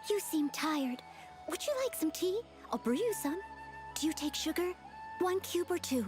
You seem tired. Would you like some tea? I'll brew you some. Do you take sugar? 1 cube or 2?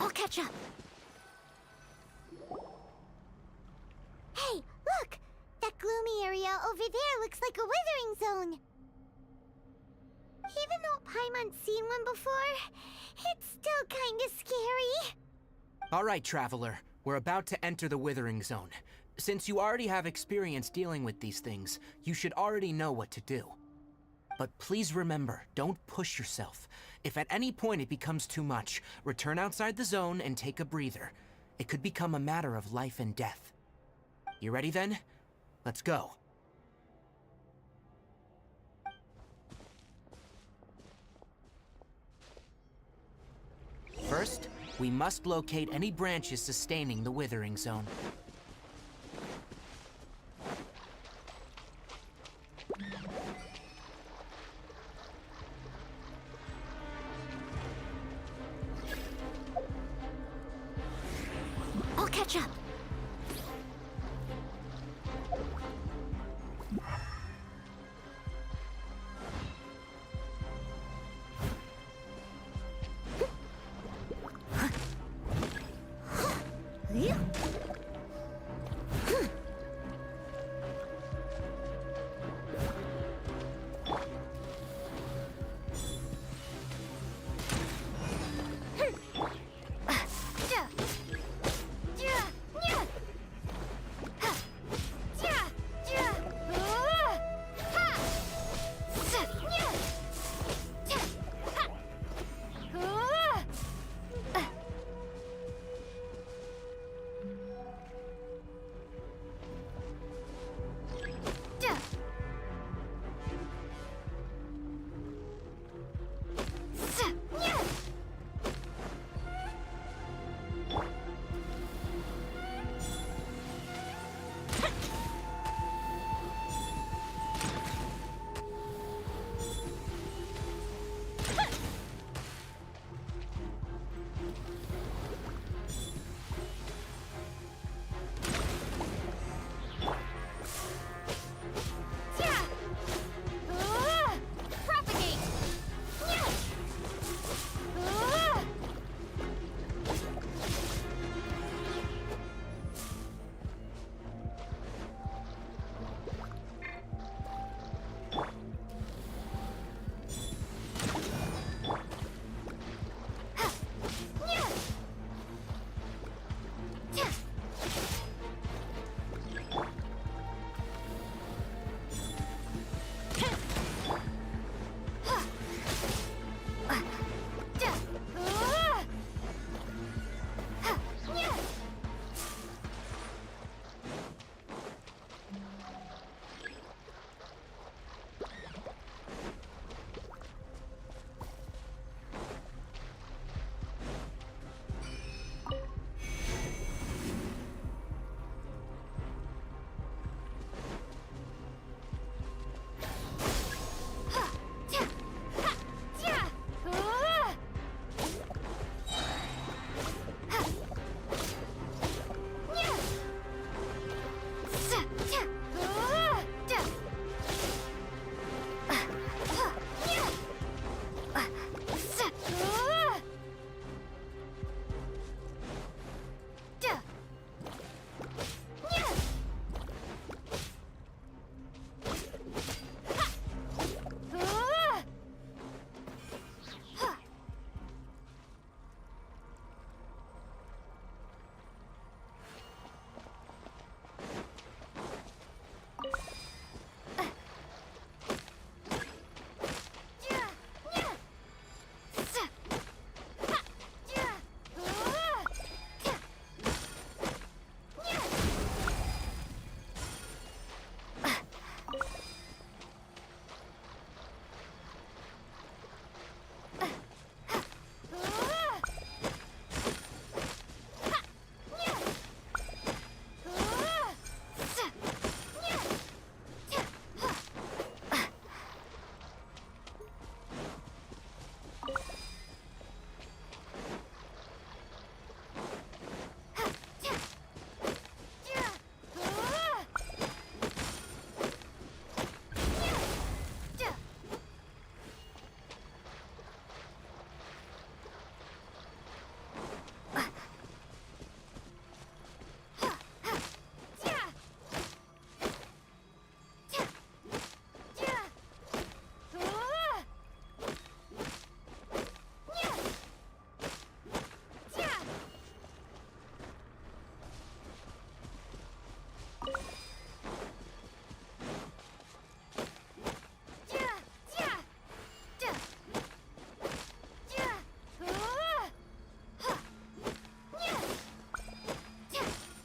I'll catch up. Hey, look! That gloomy area over there looks like a withering zone. Even though Paimon's seen one before, it's still kinda scary. All right, Traveler. We're about to enter the Withering Zone. Since you already have experience dealing with these things, you should already know what to do. But please remember, don't push yourself. If at any point it becomes too much, return outside the zone and take a breather. It could become a matter of life and death. You ready then? Let's go. First, we must locate any branches sustaining the Withering Zone. I'll catch up.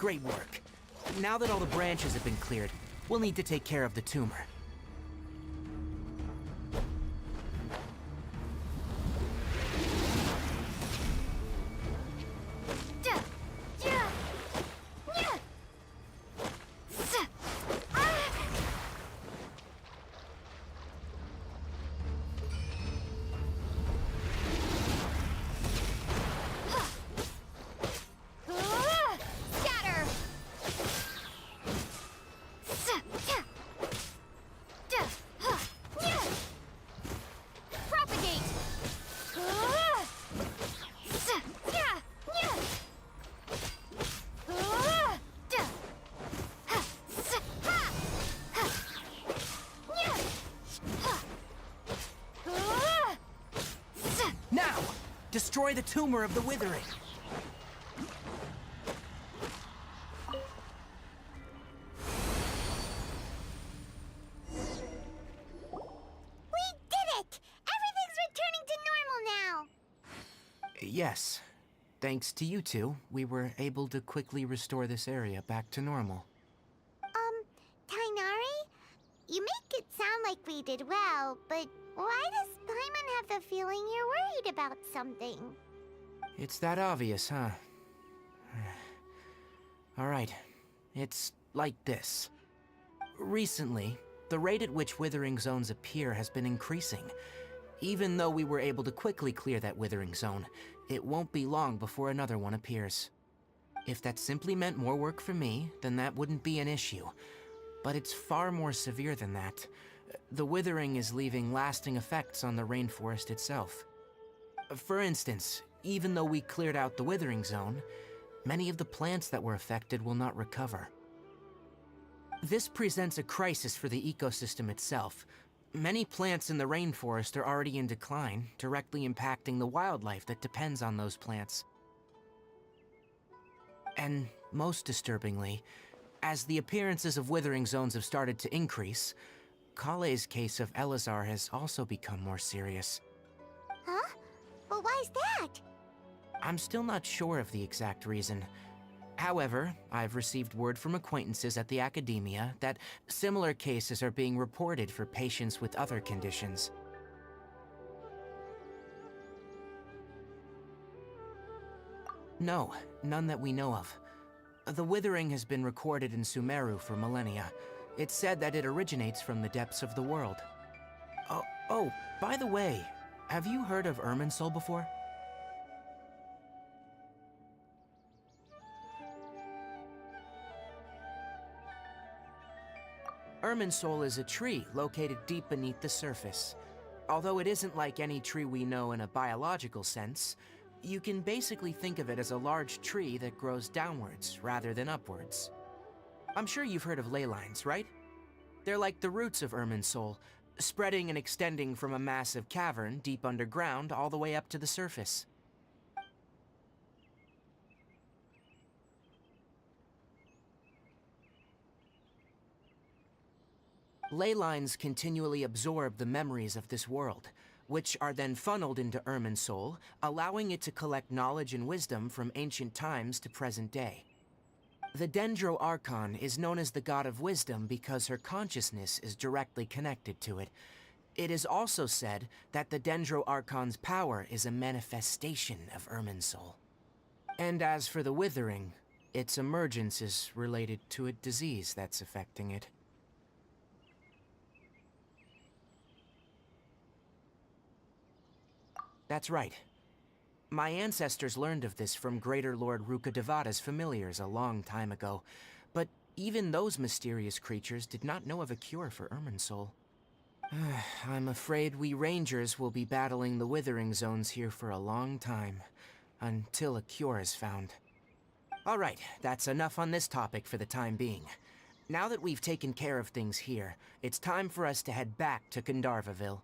Great work. Now that all the branches have been cleared, we'll need to take care of the tumor. Destroy the tumor of the withering. We did it! Everything's returning to normal now! Yes. Thanks to you two, we were able to quickly restore this area back to normal. Tighnari? You make it sound like we did well, but why does Paimon have the feeling you're worried about something? It's that obvious, huh? Alright. It's like this. Recently, the rate at which withering zones appear has been increasing. Even though we were able to quickly clear that withering zone, it won't be long before another one appears. If that simply meant more work for me, then that wouldn't be an issue. But it's far more severe than that. The withering is leaving lasting effects on the rainforest itself. For instance, even though we cleared out the withering zone, many of the plants that were affected will not recover. This presents a crisis for the ecosystem itself. Many plants in the rainforest are already in decline, directly impacting the wildlife that depends on those plants. And most disturbingly, as the appearances of withering zones have started to increase, Kale's case of Elazar has also become more serious. Huh? But why's that? I'm still not sure of the exact reason. However, I've received word from acquaintances at the academia that similar cases are being reported for patients with other conditions. No, none that we know of. The withering has been recorded in Sumeru for millennia. It's said that it originates from the depths of the world. Oh, by the way, have you heard of Irminsul before? Irminsul is a tree located deep beneath the surface. Although it isn't like any tree we know in a biological sense, you can basically think of it as a large tree that grows downwards rather than upwards. I'm sure you've heard of ley lines, right? They're like the roots of Irminsul, spreading and extending from a massive cavern deep underground all the way up to the surface. Ley lines continually absorb the memories of this world, which are then funneled into Irminsul, allowing it to collect knowledge and wisdom from ancient times to present day. The Dendro Archon is known as the God of Wisdom because her consciousness is directly connected to it. It is also said that the Dendro Archon's power is a manifestation of Irminsul. And as for the Withering, its emergence is related to a disease that's affecting it. That's right. My ancestors learned of this from Greater Lord Rukkhadevata's familiars a long time ago, but even those mysterious creatures did not know of a cure for Irminsul. I'm afraid we Rangers will be battling the Withering Zones here for a long time, until a cure is found. Alright, that's enough on this topic for the time being. Now that we've taken care of things here, it's time for us to head back to Gandharvaville.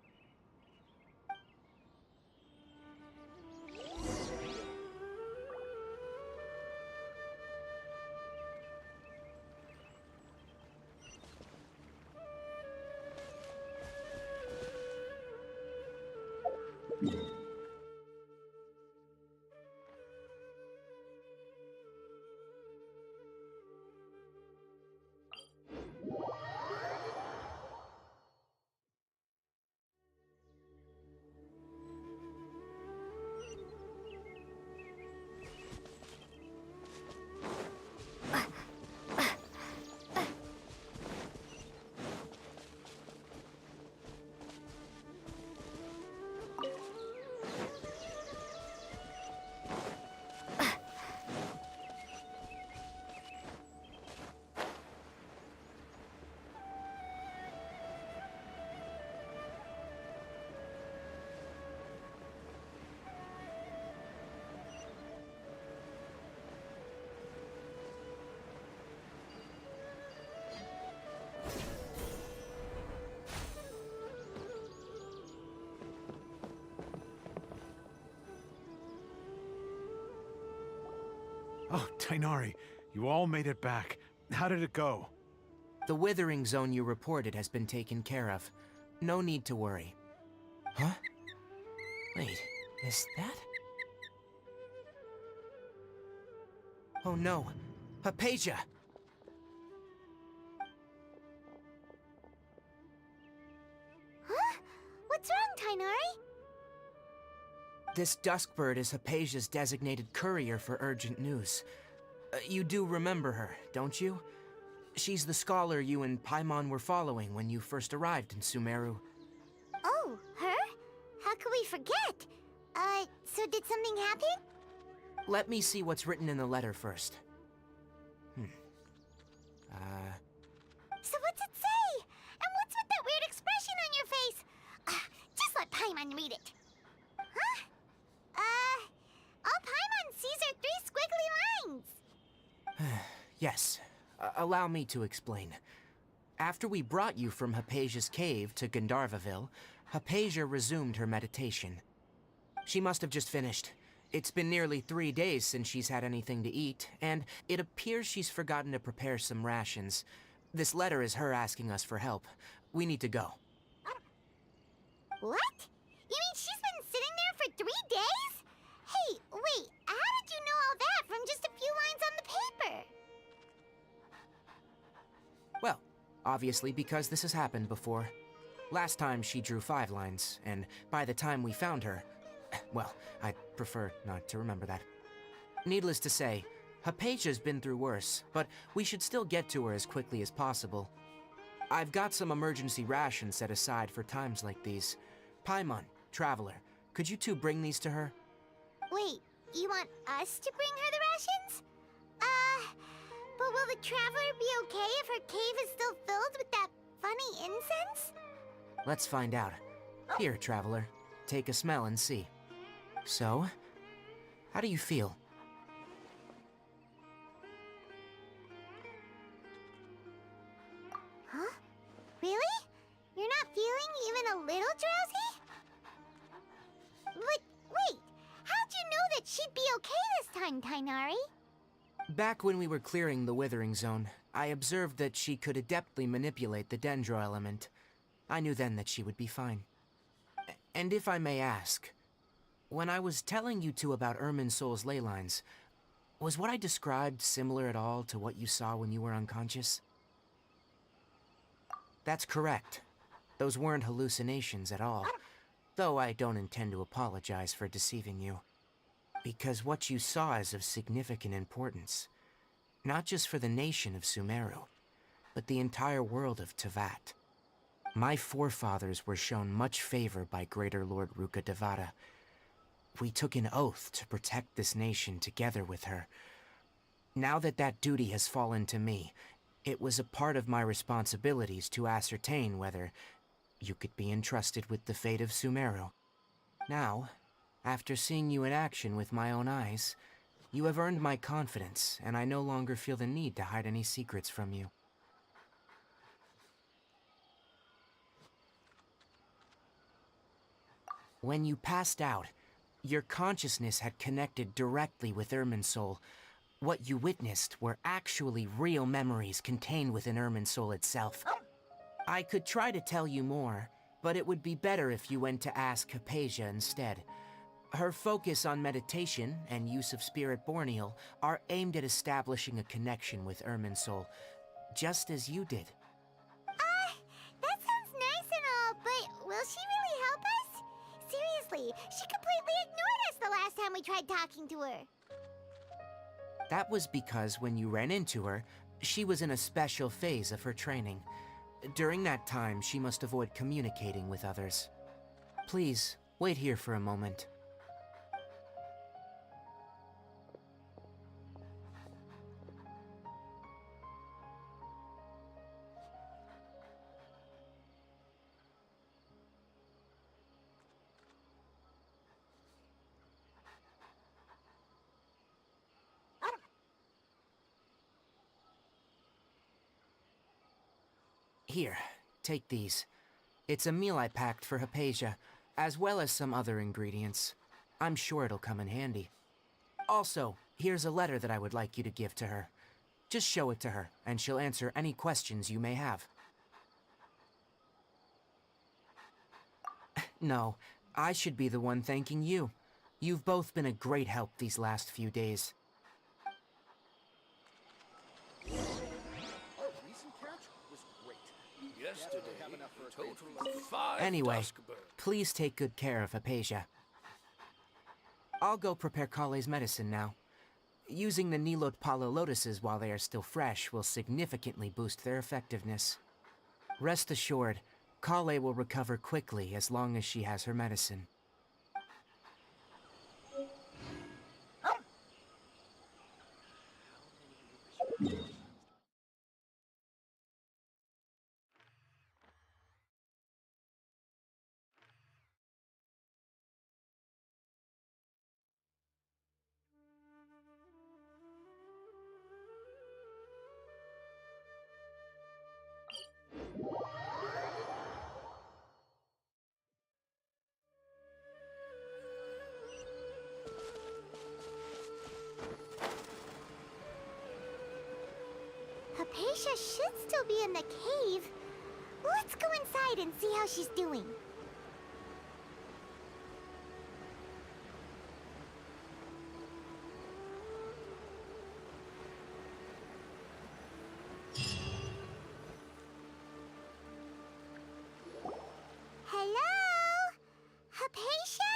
Oh, Tainari, you all made it back. How did it go? The withering zone you reported has been taken care of. No need to worry. Huh? Wait, is that? Oh no, Hypatia! Huh? What's wrong, Tainari? This Duskbird is Hypatia's designated courier for urgent news. You do remember her, don't you? She's the scholar you and Paimon were following when you first arrived in Sumeru. Oh, her? How could we forget? So did something happen? Let me see what's written in the letter first. So what's it say? And what's with that weird expression on your face? Just let Paimon read it. Huh? All Paimon sees are 3 squiggly lines. Yes, allow me to explain. After we brought you from Hypatia's cave to Gandharvaville, Hypatia resumed her meditation. She must have just finished. It's been nearly 3 days since she's had anything to eat, and it appears she's forgotten to prepare some rations. This letter is her asking us for help. We need to go. What? You mean she's been sitting there for 3 days? Hey, wait, how did you know all that from just a few lines on the paper? Well, obviously because this has happened before. Last time she drew 5 lines, and by the time we found her, well, I'd prefer not to remember that. Needless to say, Hypatia's been through worse, but we should still get to her as quickly as possible. I've got some emergency rations set aside for times like these. Paimon, Traveler, could you two bring these to her? Wait, you want us to bring her the rations? But will the Traveler be okay if her cave is still filled with that funny incense? Let's find out. Here, Traveler, take a smell and see. So, how do you feel? Huh? Really? You're not feeling even a little drowsy? But wait, how'd you know that she'd be okay this time, Tainari? Back when we were clearing the Withering Zone, I observed that she could adeptly manipulate the Dendro element. I knew then that she would be fine. And if I may ask, when I was telling you two about Irminsul's ley lines, was what I described similar at all to what you saw when you were unconscious? That's correct. Those weren't hallucinations at all, though I don't intend to apologize for deceiving you. Because what you saw is of significant importance, not just for the nation of Sumeru, but the entire world of Teyvat. My forefathers were shown much favor by Greater Lord Rukkhadevata. We took an oath to protect this nation together with her. Now that that duty has fallen to me, it was a part of my responsibilities to ascertain whether you could be entrusted with the fate of Sumeru. Now, after seeing you in action with my own eyes, you have earned my confidence, and I no longer feel the need to hide any secrets from you. When you passed out, your consciousness had connected directly with Irminsul. What you witnessed were actually real memories contained within Irminsul itself. I could try to tell you more, but it would be better if you went to ask Hypatia instead. Her focus on meditation and use of Spirit Borneal are aimed at establishing a connection with Irminsul, just as you did. That sounds nice and all, but will she really help us? Seriously, she completely ignored us the last time we tried talking to her. That was because when you ran into her, she was in a special phase of her training. During that time, she must avoid communicating with others. Please, wait here for a moment. Here, take these. It's a meal I packed for Hypatia, as well as some other ingredients. I'm sure it'll come in handy. Also, Here's a letter that I would like you to give to her. Just show it to her, and she'll answer any questions you may have. No, I should be the one thanking you. You've both been a great help these last few days. Anyway, please take good care of Hypatia. I'll go prepare Kale's medicine now. Using the Nilot Palo lotuses while they are still fresh will significantly boost their effectiveness. Rest assured, Kale will recover quickly as long as she has her medicine. Hypatia should still be in the cave. Let's go inside and see how she's doing. Hello? Hypatia?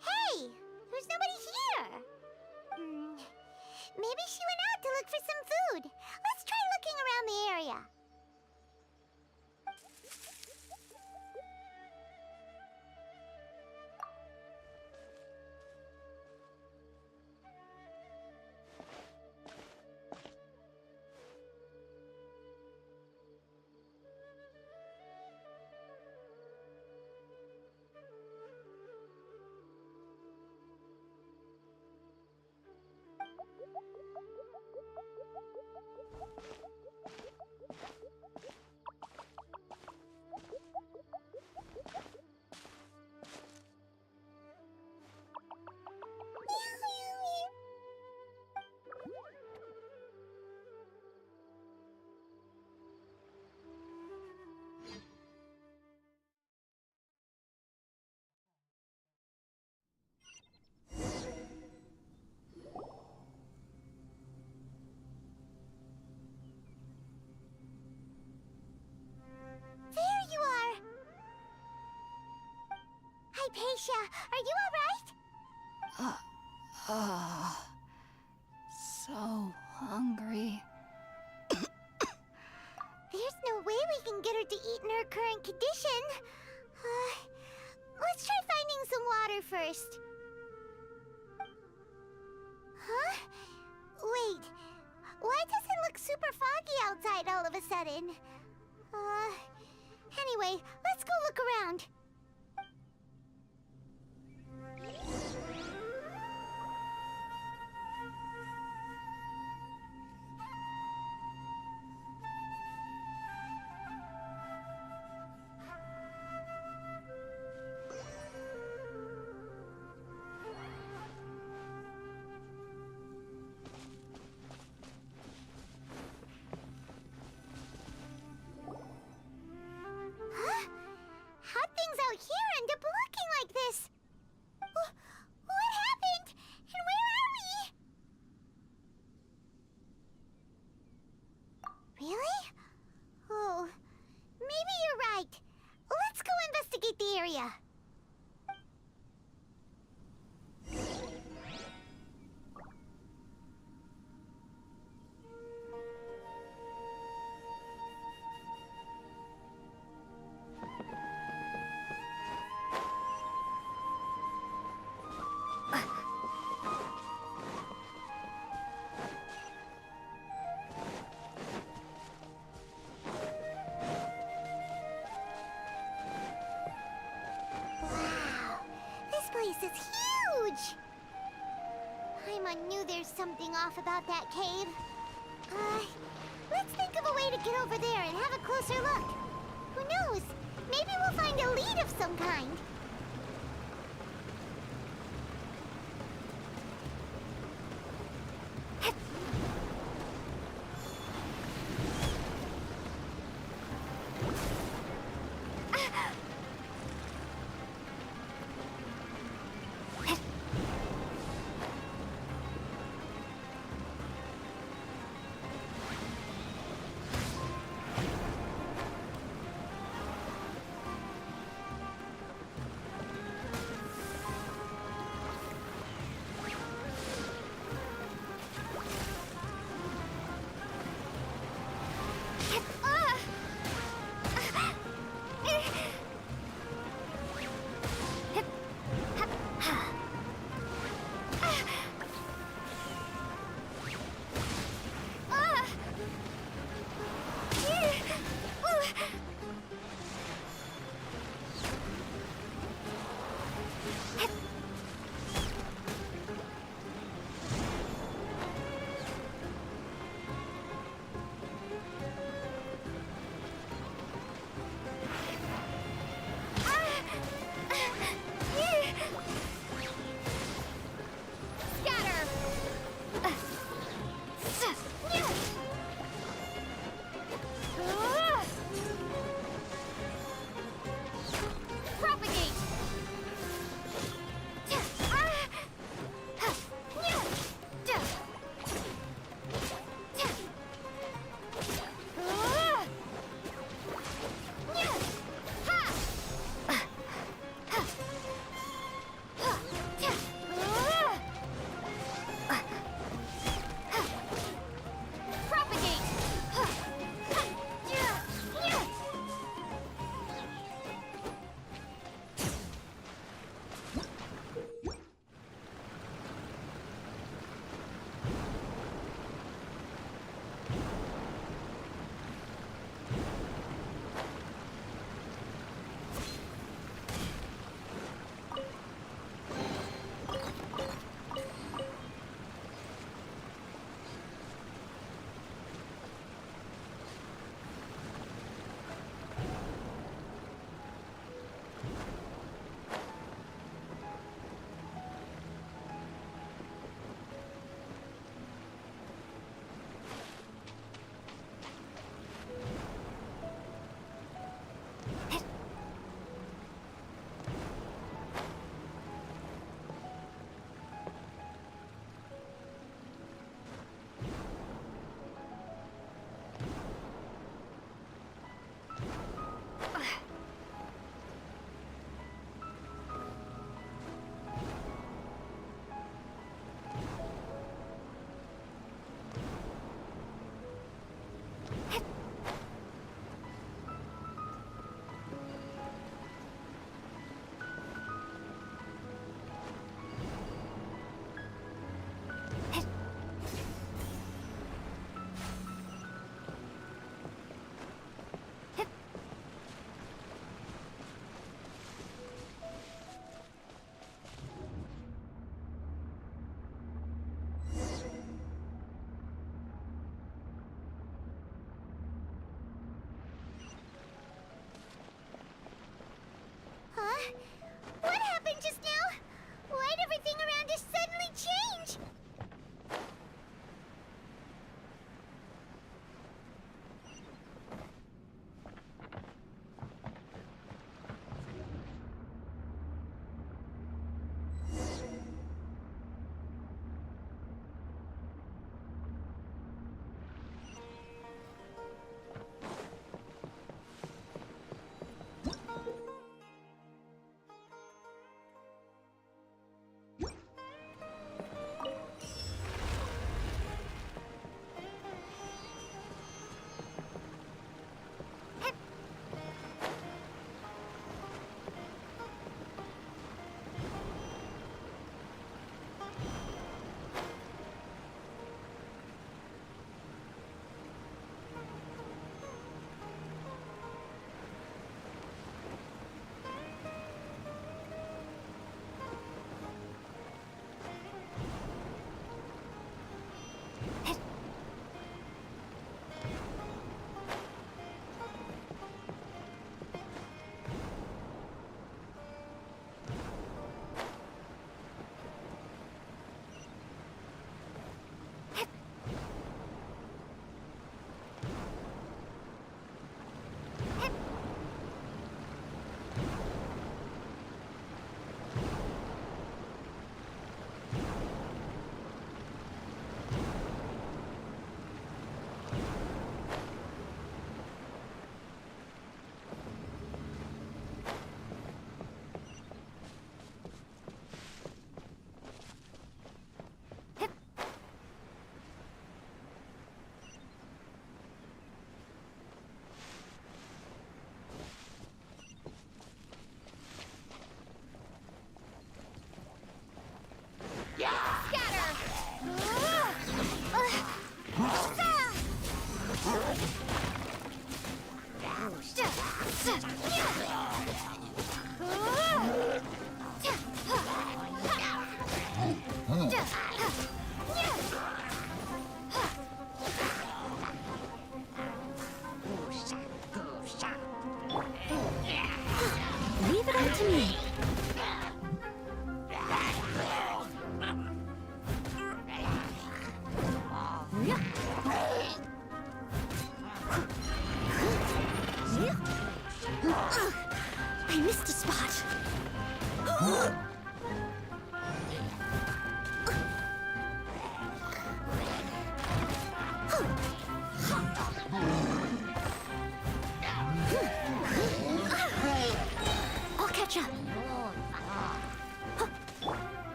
Hey, there's nobody here. Maybe she went out to look for some food. Let's try looking around the area. There you are! Hypatia, are you alright? So hungry. There's no way we can get her to eat in her current condition. Let's try finding some water first. Huh? Wait, why does it look super foggy outside all of a sudden? Anyway, let's go look around. How'd things out here end up looking like this? What happened? And where are we? Really? Oh, maybe you're right. Let's go investigate the area. This is huge! Paimon knew there's something off about that cave. Let's think of a way to get over there and have a closer look. Who knows? Maybe we'll find a lead of some kind.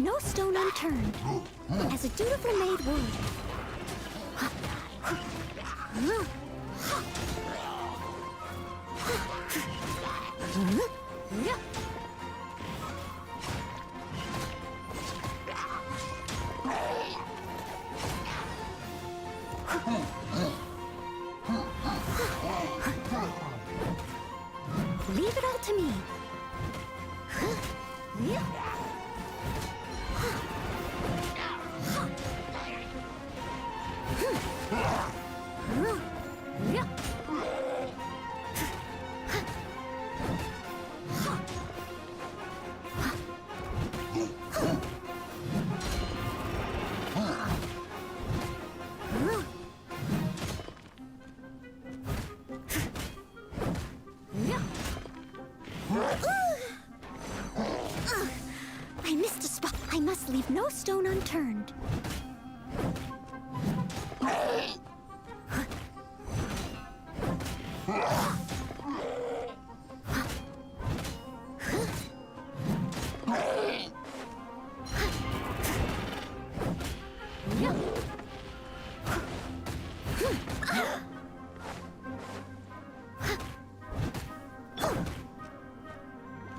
no stone unturned, as a dutiful maid would. Leave it all to me. I missed a spot. I must leave no stone unturned.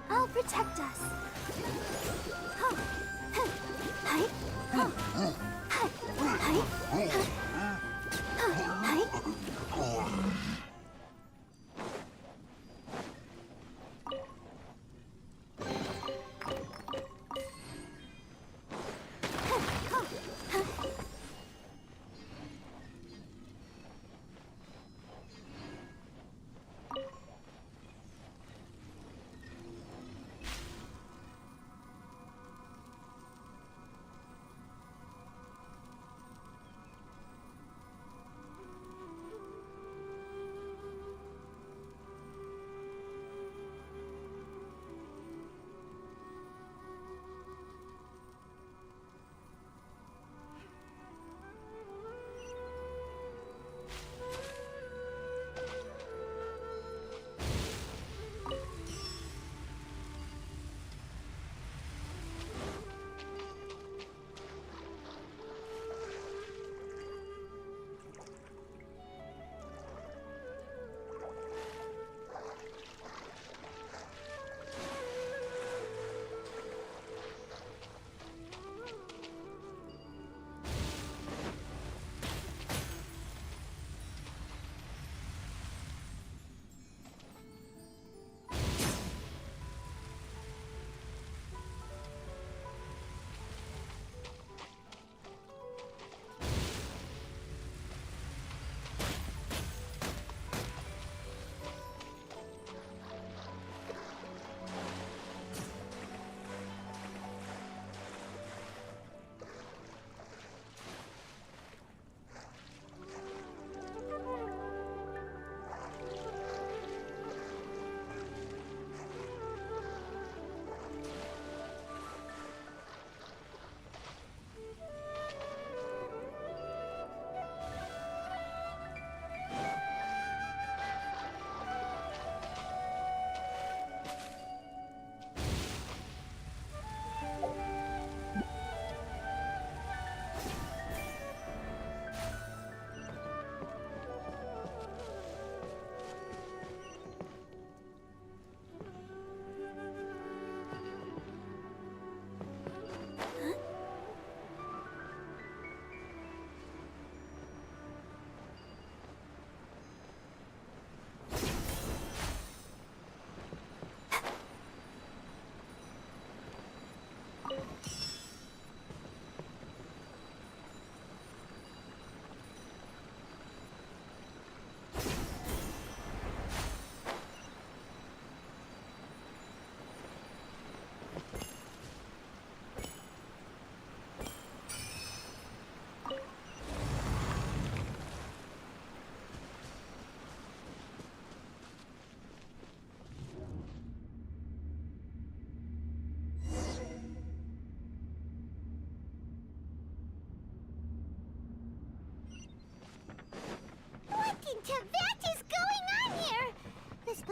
I'll protect us.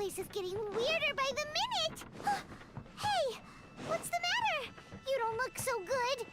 place is getting weirder by the minute. Hey, what's the matter? You don't don't look so good.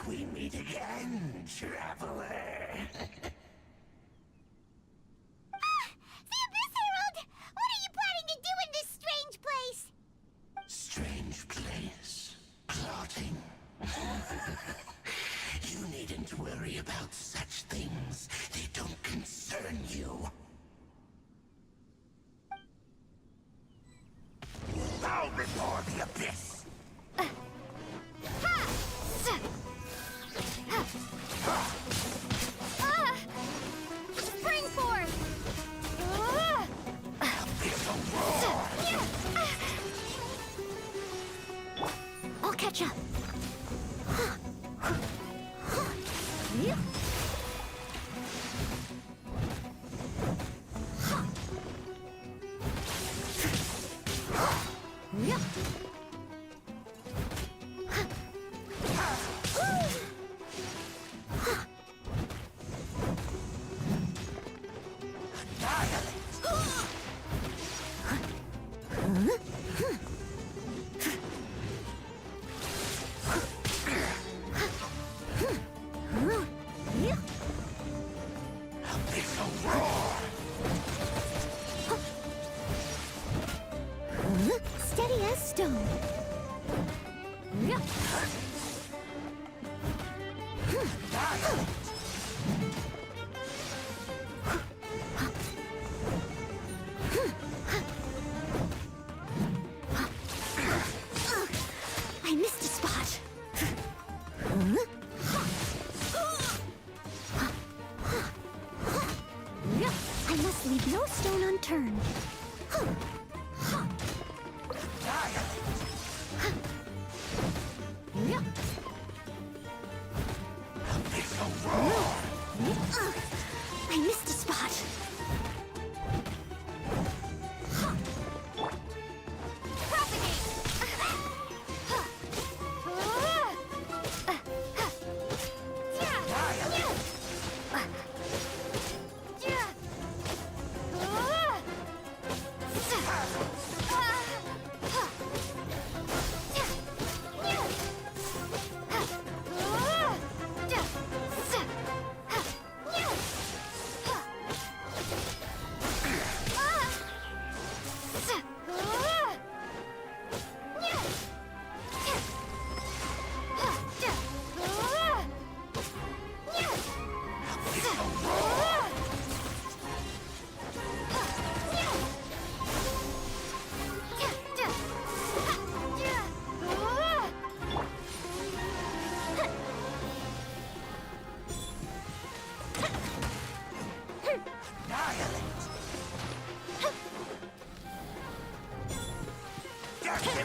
We meet again, traveler. The Abyss Herald! What are you planning to do in this strange place? Strange place. Plotting. You needn't worry about such things. They don't concern you. Bow before the Abyss! Spring forth! I'll catch up. Steady as stone. I missed a spot. I must leave no stone unturned.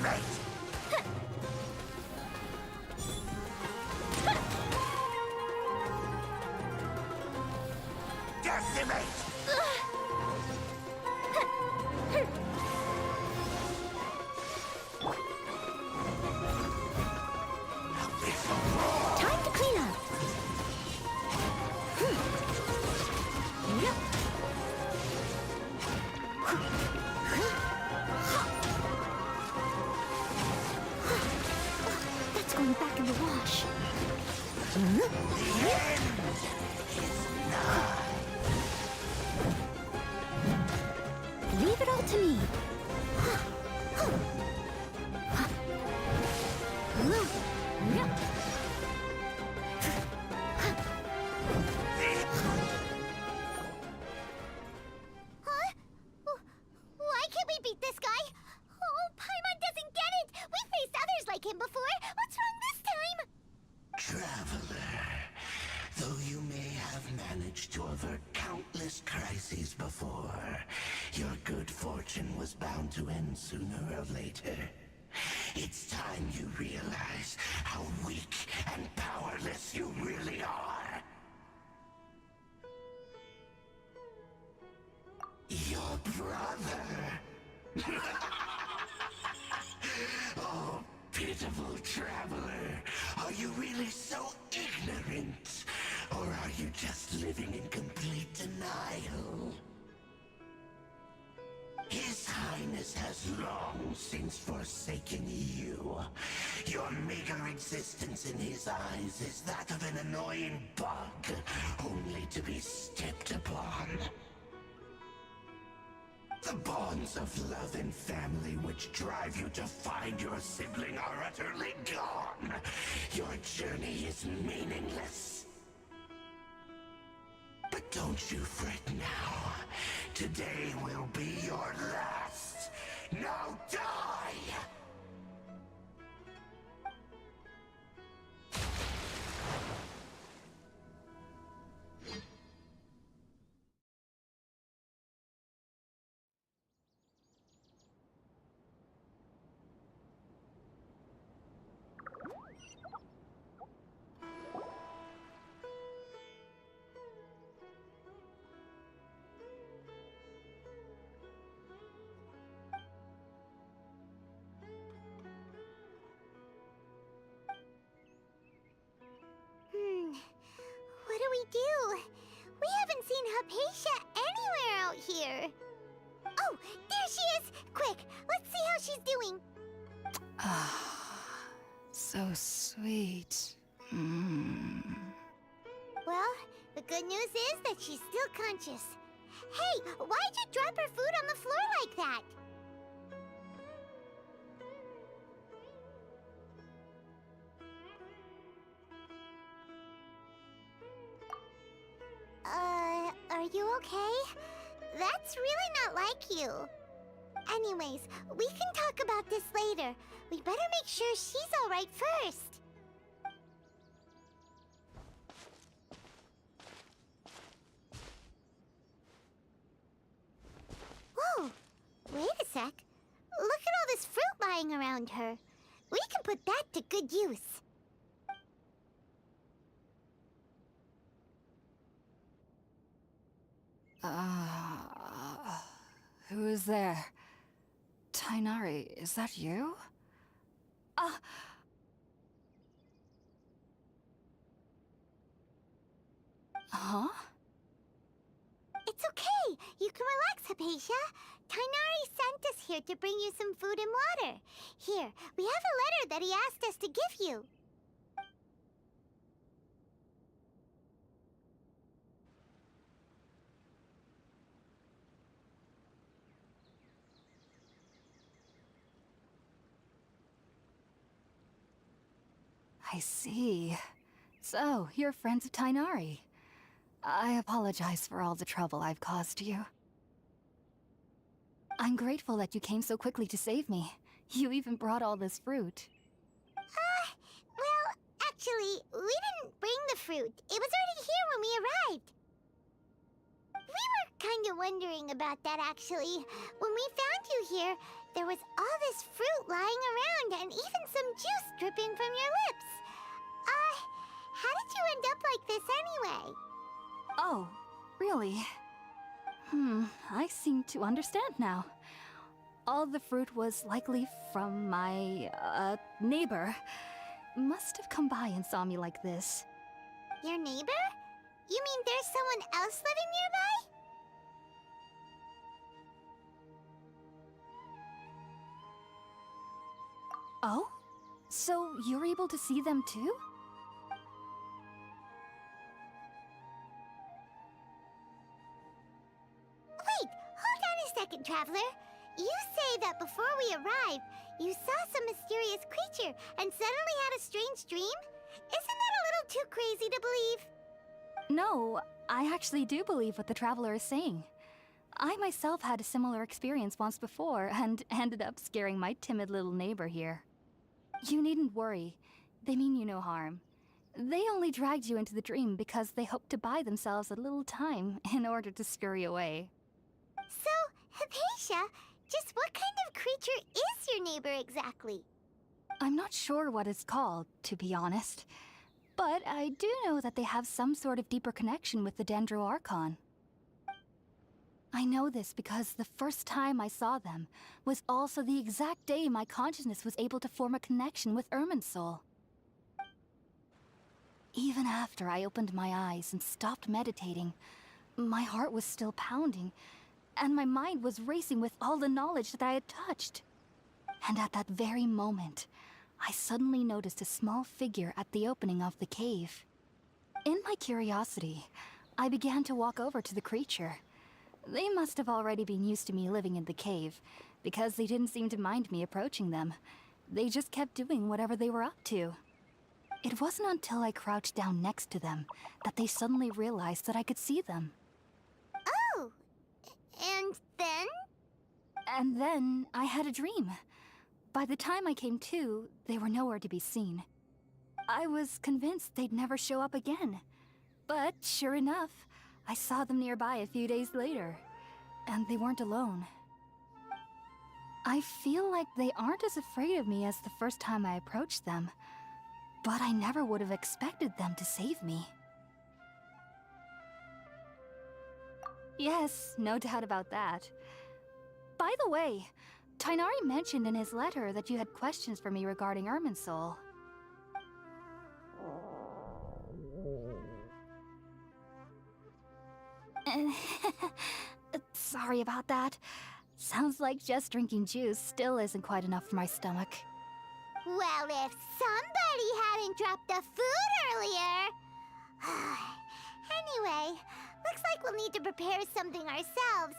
Decimate! Decimate! Time to clean up. Yep. That's going back in the wash. Leave it all to me. Huh? Why can't we beat this guy? Oh, Paimon doesn't get it! We faced others like him before! What's wrong this time? Traveler, though you may have managed to avert countless crises before, your good fortune was bound to end sooner or later. It's time you realize how weak and powerless you really are. Your brother. Oh, pitiful traveler. Are you really so ignorant? Or are you just living in complete denial? His Highness has long since forsaken you. Your meager existence in his eyes is that of an annoying bug, only to be stepped upon. The bonds of love and family which drive you to find your sibling are utterly gone. Your journey is meaningless. But don't you fret now. Today will be your last. Now die! What do we do? We haven't seen Hypatia anywhere out here. Oh, there she is! Quick, let's see how she's doing. So sweet. Well, the good news is that she's still conscious. Hey, why'd you drop her food on the floor like that? Are you okay? That's really not like you. Anyways, we can talk about this later. We better make sure she's alright first. Whoa! Wait a sec. Look at all this fruit lying around her. We can put that to good use. Who is there? Tighnari, is that you? Huh? It's okay. You can relax, Hypatia. Tighnari sent us here to bring you some food and water. Here, we have a letter that he asked us to give you. I see. So, you're friends of Tighnari. I apologize for all the trouble I've caused you. I'm grateful that you came so quickly to save me. You even brought all this fruit. Well, actually, we didn't bring the fruit. It was already here when we arrived. We were kind of wondering about that, actually. When we found you here, there was all this fruit lying and even some juice dripping from your lips. How did you end up like this anyway? Oh, really? I seem to understand now. All the fruit was likely from my, neighbor. Must have come by and saw me like this. Your neighbor? You mean there's someone else living nearby? Oh? So you're able to see them too? Wait, hold on a second, Traveler. You say that before we arrived, you saw some mysterious creature and suddenly had a strange dream? Isn't that a little too crazy to believe? No, I actually do believe what the Traveler is saying. I myself had a similar experience once before and ended up scaring my timid little neighbor here. You needn't worry. They mean you no harm. They only dragged you into the dream because they hoped to buy themselves a little time in order to scurry away. So, Hypatia, just what kind of creature is your neighbor exactly? I'm not sure what it's called, to be honest. But I do know that they have some sort of deeper connection with the Dendro Archon. I know this because the first time I saw them was also the exact day my consciousness was able to form a connection with Irminsul. Even after I opened my eyes and stopped meditating, my heart was still pounding, and my mind was racing with all the knowledge that I had touched. And at that very moment, I suddenly noticed a small figure at the opening of the cave. In my curiosity, I began to walk over to the creature. They must have already been used to me living in the cave, because they didn't seem to mind me approaching them. They just kept doing whatever they were up to. It wasn't until I crouched down next to them that they suddenly realized that I could see them. Oh, and then? And then I had a dream. By the time I came to, they were nowhere to be seen. I was convinced they'd never show up again. But sure enough, I saw them nearby a few days later, and they weren't alone. I feel like they aren't as afraid of me as the first time I approached them, but I never would have expected them to save me. Yes, no doubt about that. By the way, Tighnari mentioned in his letter that you had questions for me regarding Irminsul. Sorry about that. Sounds like just drinking juice still isn't quite enough for my stomach. Well, if somebody hadn't dropped the food earlier... Anyway, looks like we'll need to prepare something ourselves.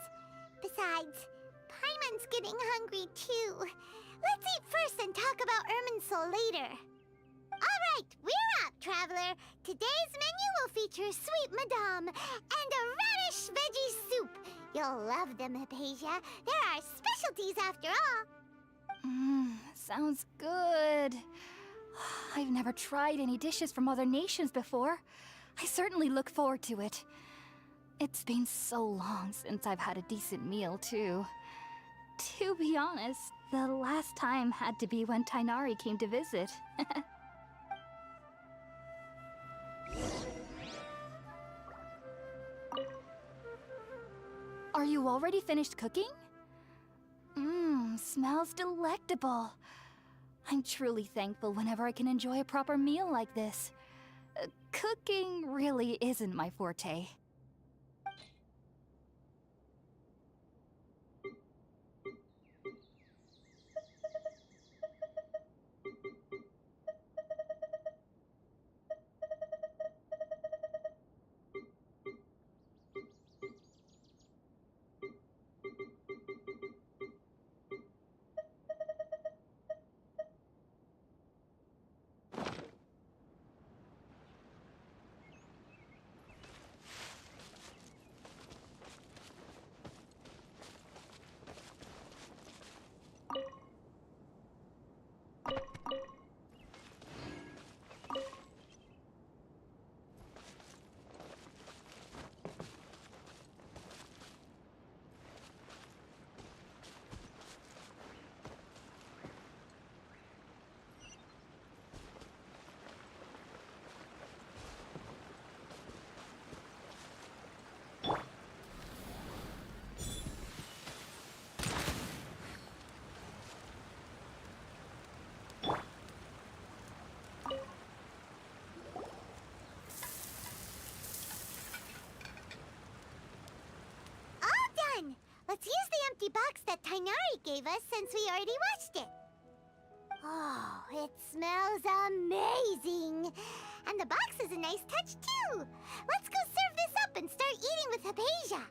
Besides, Paimon's getting hungry too. Let's eat first and talk about Irminsul later. Alright, we're up, Traveler. Today's menu will feature sweet madame and a radish veggie soup. You'll love them, Hypatia. They're our specialties after all. Sounds good. I've never tried any dishes from other nations before. I certainly look forward to it. It's been so long since I've had a decent meal, too. To be honest, the last time had to be when Tighnari came to visit. Are you already finished cooking? Smells delectable. I'm truly thankful whenever I can enjoy a proper meal like this. Cooking really isn't my forte. empty box that Tainari gave us since we already washed it. Oh, it smells amazing! And the box is a nice touch, too! Let's go serve this up and start eating with Hypatia!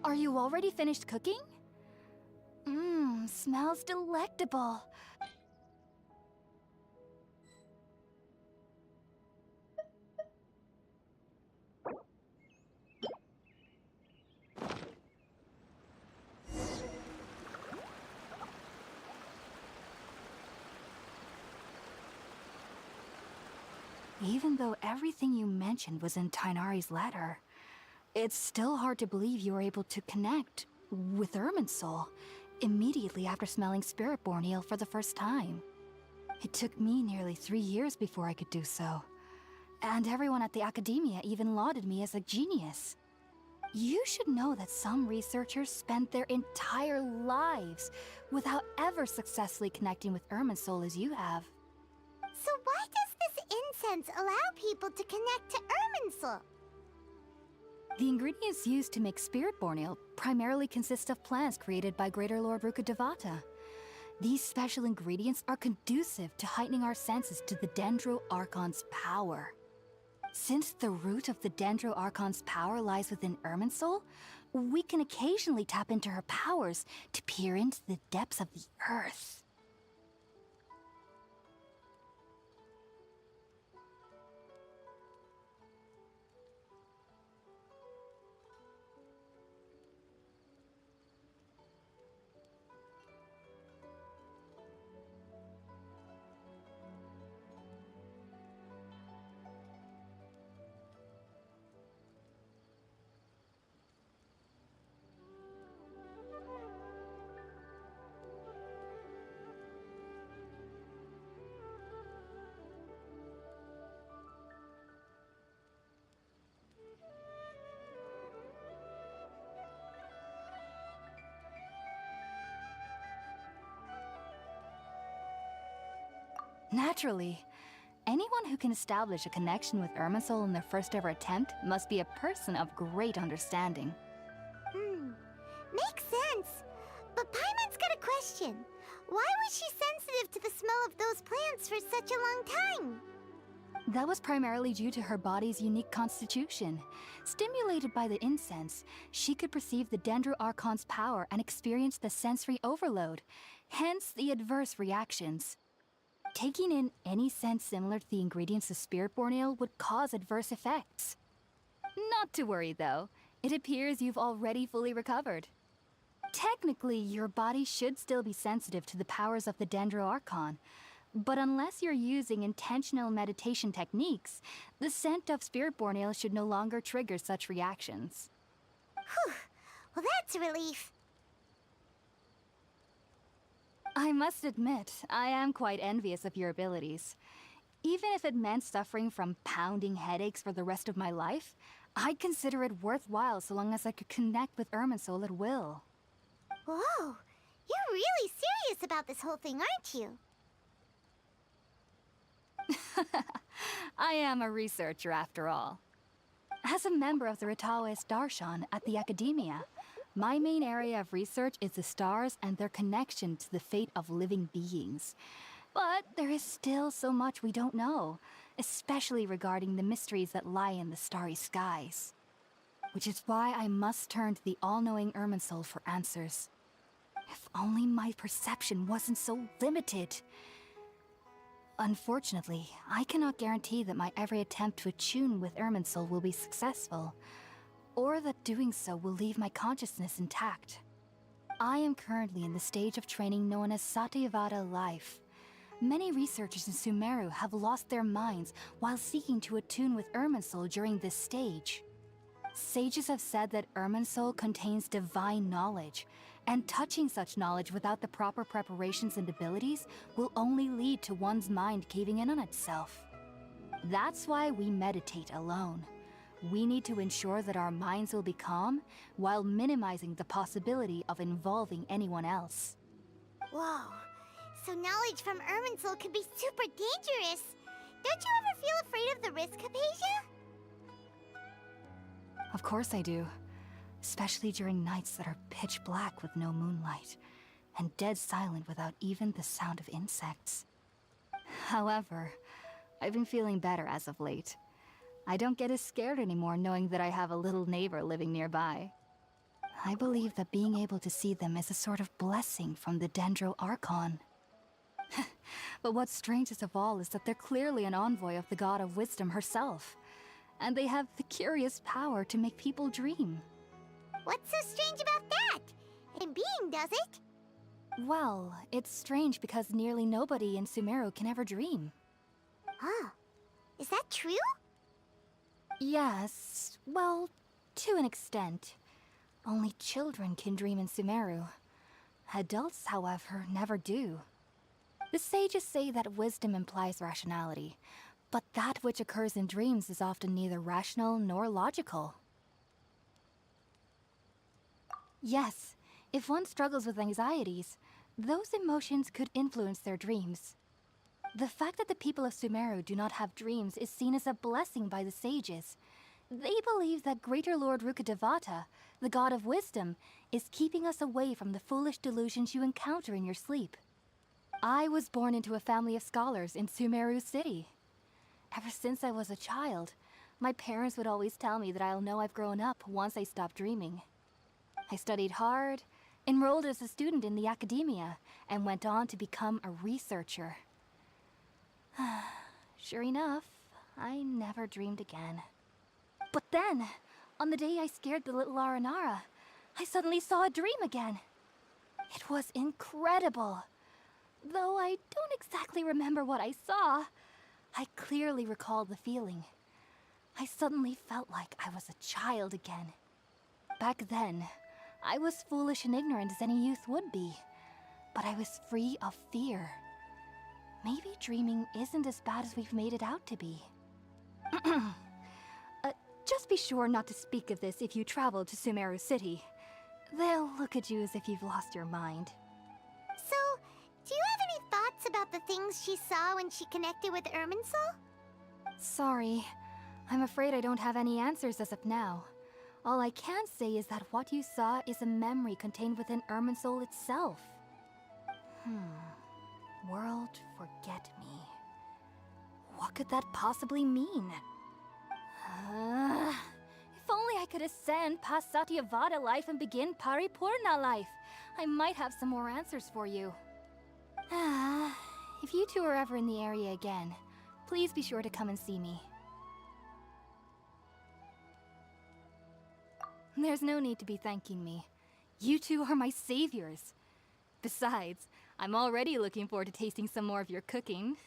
Are you already finished cooking? Mmm, smells delectable. Even though everything you mentioned was in Tainari's letter, it's still hard to believe you were able to connect with Irminsul immediately after smelling Spiritborn Ale for the first time. It took me nearly 3 years before I could do so. And everyone at the Academia even lauded me as a genius. You should know that some researchers spent their entire lives without ever successfully connecting with Irminsul as you have. So why does this incense allow people to connect to Irminsul? The ingredients used to make Spiritborn Ale primarily consist of plants created by Greater Lord Rukkhadevata. These special ingredients are conducive to heightening our senses to the Dendro Archon's power. Since the root of the Dendro Archon's power lies within Irminsul, we can occasionally tap into her powers to peer into the depths of the earth. Naturally. Anyone who can establish a connection with Irminsul in their first ever attempt must be a person of great understanding. Makes sense. But Paimon's got a question. Why was she sensitive to the smell of those plants for such a long time? That was primarily due to her body's unique constitution. Stimulated by the incense, she could perceive the Dendro Archon's power and experience the sensory overload, hence the adverse reactions. Taking in any scent similar to the ingredients of Spiritborn Ale would cause adverse effects. Not to worry, though. It appears you've already fully recovered. Technically, your body should still be sensitive to the powers of the Dendro Archon, but unless you're using intentional meditation techniques, the scent of Spiritborn Ale should no longer trigger such reactions. Whew. Well, that's a relief. I must admit, I am quite envious of your abilities. Even if it meant suffering from pounding headaches for the rest of my life, I'd consider it worthwhile so long as I could connect with Irminsul at will. Whoa, you're really serious about this whole thing, aren't you? I am a researcher after all. As a member of the Ritaoist Darshan at the Academia, my main area of research is the stars and their connection to the fate of living beings. But there is still so much we don't know, especially regarding the mysteries that lie in the starry skies. Which is why I must turn to the all-knowing Irminsul for answers. If only my perception wasn't so limited. Unfortunately, I cannot guarantee that my every attempt to attune with Irminsul will be successful, or that doing so will leave my consciousness intact. I am currently in the stage of training known as Satyavada life. Many researchers in Sumeru have lost their minds while seeking to attune with Irminsul during this stage. Sages have said that Irminsul contains divine knowledge, and touching such knowledge without the proper preparations and abilities will only lead to one's mind caving in on itself. That's why we meditate alone. We need to ensure that our minds will be calm while minimizing the possibility of involving anyone else. Whoa. So knowledge from Irminsul could be super dangerous. Don't you ever feel afraid of the risk, Hypatia? Of course I do. Especially during nights that are pitch black with no moonlight, and dead silent without even the sound of insects. However, I've been feeling better as of late. I don't get as scared anymore knowing that I have a little neighbor living nearby. I believe that being able to see them is a sort of blessing from the Dendro Archon. But what's strangest of all is that they're clearly an envoy of the God of Wisdom herself, and they have the curious power to make people dream. What's so strange about that? In being, does it? Well, it's strange because nearly nobody in Sumeru can ever dream. Oh, is that true? Yes, well, to an extent. Only children can dream in Sumeru. Adults, however, never do. The sages say that wisdom implies rationality, but that which occurs in dreams is often neither rational nor logical. Yes, if one struggles with anxieties, those emotions could influence their dreams. The fact that the people of Sumeru do not have dreams is seen as a blessing by the sages. They believe that Greater Lord Rukkhadevata, the God of Wisdom, is keeping us away from the foolish delusions you encounter in your sleep. I was born into a family of scholars in Sumeru City. Ever since I was a child, my parents would always tell me that I'll know I've grown up once I stop dreaming. I studied hard, enrolled as a student in the Academia, and went on to become a researcher. Sure enough, I never dreamed again. But then, on the day I scared the little Aranara, I suddenly saw a dream again. It was incredible. Though I don't exactly remember what I saw, I clearly recall the feeling. I suddenly felt like I was a child again. Back then, I was foolish and ignorant as any youth would be, but I was free of fear. Maybe dreaming isn't as bad as we've made it out to be. Just be sure not to speak of this if you travel to Sumeru City. They'll look at you as if you've lost your mind. So, do you have any thoughts about the things she saw when she connected with Irminsul? Sorry. I'm afraid I don't have any answers as of now. All I can say is that what you saw is a memory contained within Irminsul itself. World forget me. What could that possibly mean? If only I could ascend past Satyavada life and begin Paripurna life, I might have some more answers for you. If you two are ever in the area again, please be sure to come and see me. There's no need to be thanking me. You two are my saviors. Besides, I'm already looking forward to tasting some more of your cooking.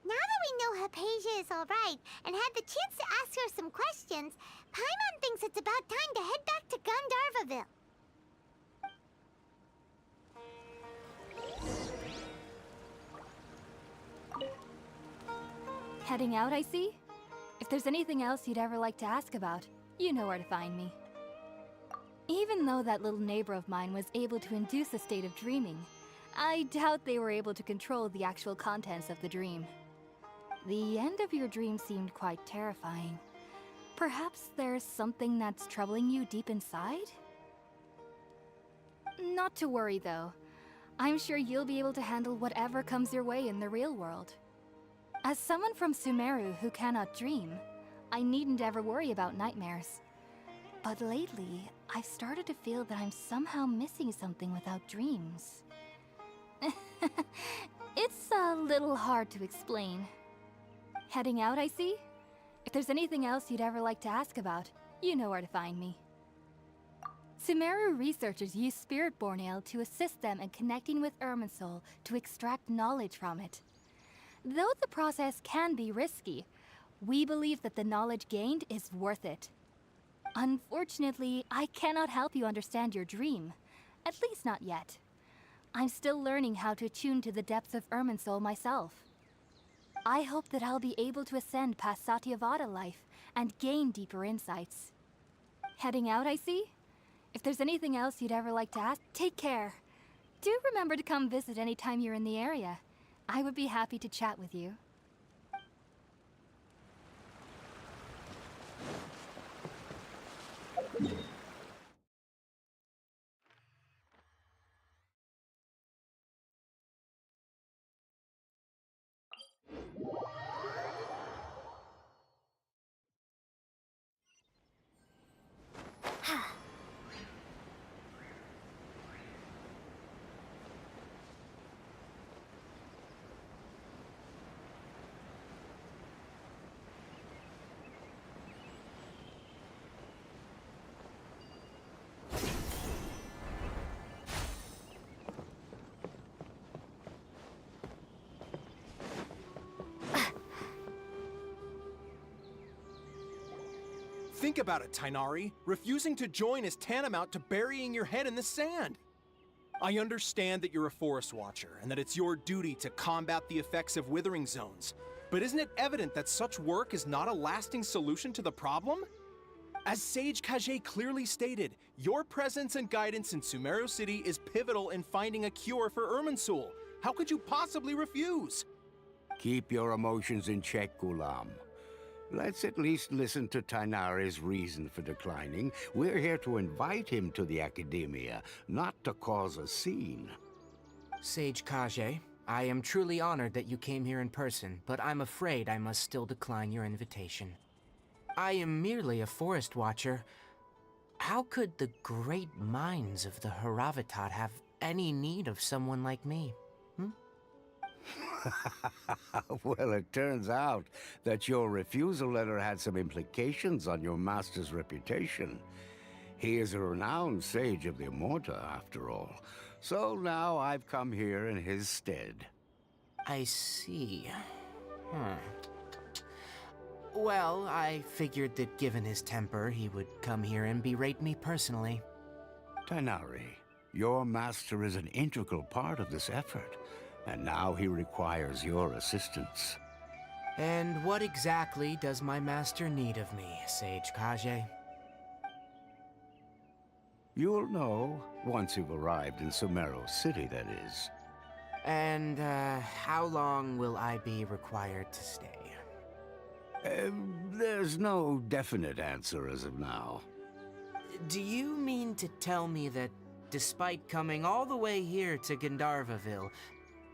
Now that we know Hypatia is alright and had the chance to ask her some questions, Paimon thinks it's about time to head back to Gandharvaville. Heading out, I see? If there's anything else you'd ever like to ask about, you know where to find me. Even though that little neighbor of mine was able to induce a state of dreaming, I doubt they were able to control the actual contents of the dream. The end of your dream seemed quite terrifying. Perhaps there's something that's troubling you deep inside? Not to worry, though. I'm sure you'll be able to handle whatever comes your way in the real world. As someone from Sumeru who cannot dream, I needn't ever worry about nightmares. But lately, I've started to feel that I'm somehow missing something without dreams. It's a little hard to explain. Heading out, I see? If there's anything else you'd ever like to ask about, you know where to find me. Sumeru researchers use Spiritborn Ale to assist them in connecting with Irminsul to extract knowledge from it. Though the process can be risky, we believe that the knowledge gained is worth it. Unfortunately, I cannot help you understand your dream. At least not yet. I'm still learning how to attune to the depths of Irminsul myself. I hope that I'll be able to ascend past Satyavada life and gain deeper insights. Heading out, I see? If there's anything else you'd ever like to ask, take care. Do remember to come visit anytime you're in the area. I would be happy to chat with you. Think about it, Tainari. Refusing to join is tantamount to burying your head in the sand. I understand that you're a forest watcher, and that it's your duty to combat the effects of withering zones. But isn't it evident that such work is not a lasting solution to the problem? As Sage Kage clearly stated, your presence and guidance in Sumeru City is pivotal in finding a cure for Irminsul. How could you possibly refuse? Keep your emotions in check, Gulam. Let's at least listen to Tainari's reason for declining. We're here to invite him to the Academia, not to cause a scene. Sage Kage, I am truly honored that you came here in person, but I'm afraid I must still decline your invitation. I am merely a forest watcher. How could the great minds of the Haravatat have any need of someone like me? Well, it turns out that your refusal letter had some implications on your master's reputation. He is a renowned sage of the Immorta, after all. So now I've come here in his stead. I see. Well, I figured that given his temper, he would come here and berate me personally. Tainari, your master is an integral part of this effort. And now he requires your assistance. And what exactly does my master need of me, Sage Kage? You'll know once you've arrived in Sumeru City, that is. And, how long will I be required to stay? There's no definite answer as of now. Do you mean to tell me that, despite coming all the way here to Gandharvaville,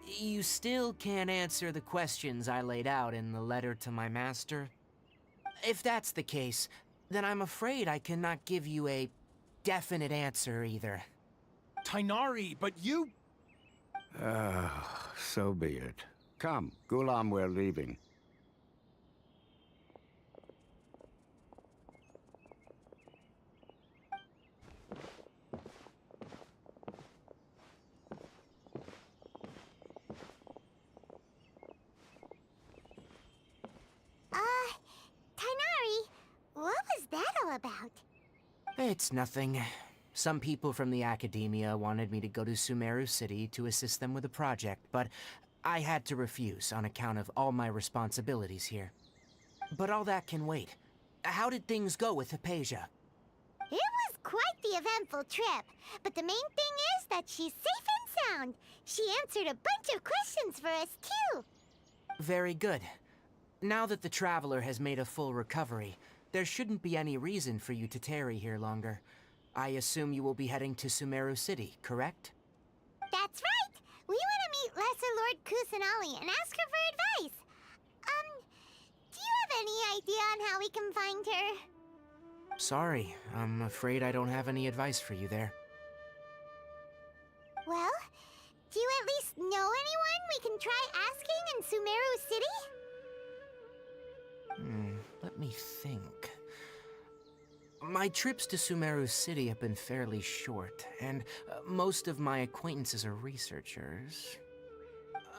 you still can't answer the questions I laid out in the letter to my master? If that's the case, then I'm afraid I cannot give you a definite answer either. Tainari, but you... So be it. Come, Gulam, we're leaving. Tainari, what was that all about? It's nothing. Some people from the Academia wanted me to go to Sumeru City to assist them with a project, but I had to refuse on account of all my responsibilities here. But all that can wait. How did things go with Hypatia? It was quite the eventful trip, but the main thing is that she's safe and around. She answered a bunch of questions for us, too. Very good. Now that the Traveler has made a full recovery, there shouldn't be any reason for you to tarry here longer. I assume you will be heading to Sumeru City, correct? That's right. We want to meet Lesser Lord Kusanali and ask her for advice. Do you have any idea on how we can find her? Sorry, I'm afraid I don't have any advice for you there. Well, do you at least know anyone we can try asking in Sumeru City? Let me think. My trips to Sumeru City have been fairly short, and most of my acquaintances are researchers.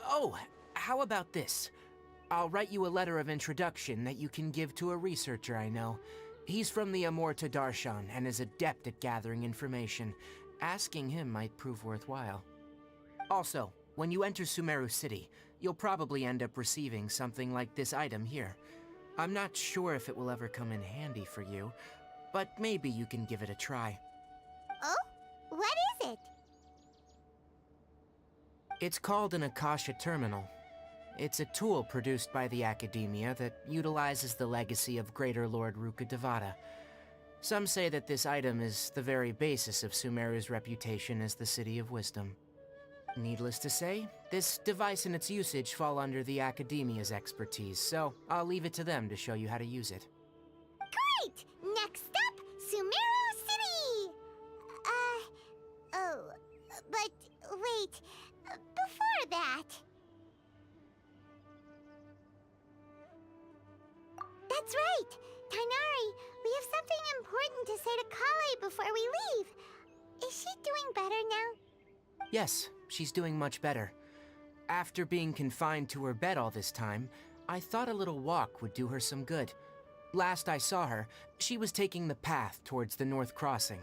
Oh, how about this? I'll write you a letter of introduction that you can give to a researcher I know. He's from the Amorta Darshan and is adept at gathering information. Asking him might prove worthwhile. Also, when you enter Sumeru City, you'll probably end up receiving something like this item here. I'm not sure if it will ever come in handy for you, but maybe you can give it a try. Oh? What is it? It's called an Akasha Terminal. It's a tool produced by the Academia that utilizes the legacy of Greater Lord Rukkhadevata. Some say that this item is the very basis of Sumeru's reputation as the City of Wisdom. Needless to say, this device and its usage fall under the Academia's expertise, so I'll leave it to them to show you how to use it. Great! Next up, Sumeru City! But wait, before that... That's right! Tainari, we have something important to say to Kale before we leave. Is she doing better now? Yes, she's doing much better. After being confined to her bed all this time, I thought a little walk would do her some good. Last I saw her, she was taking the path towards the North Crossing.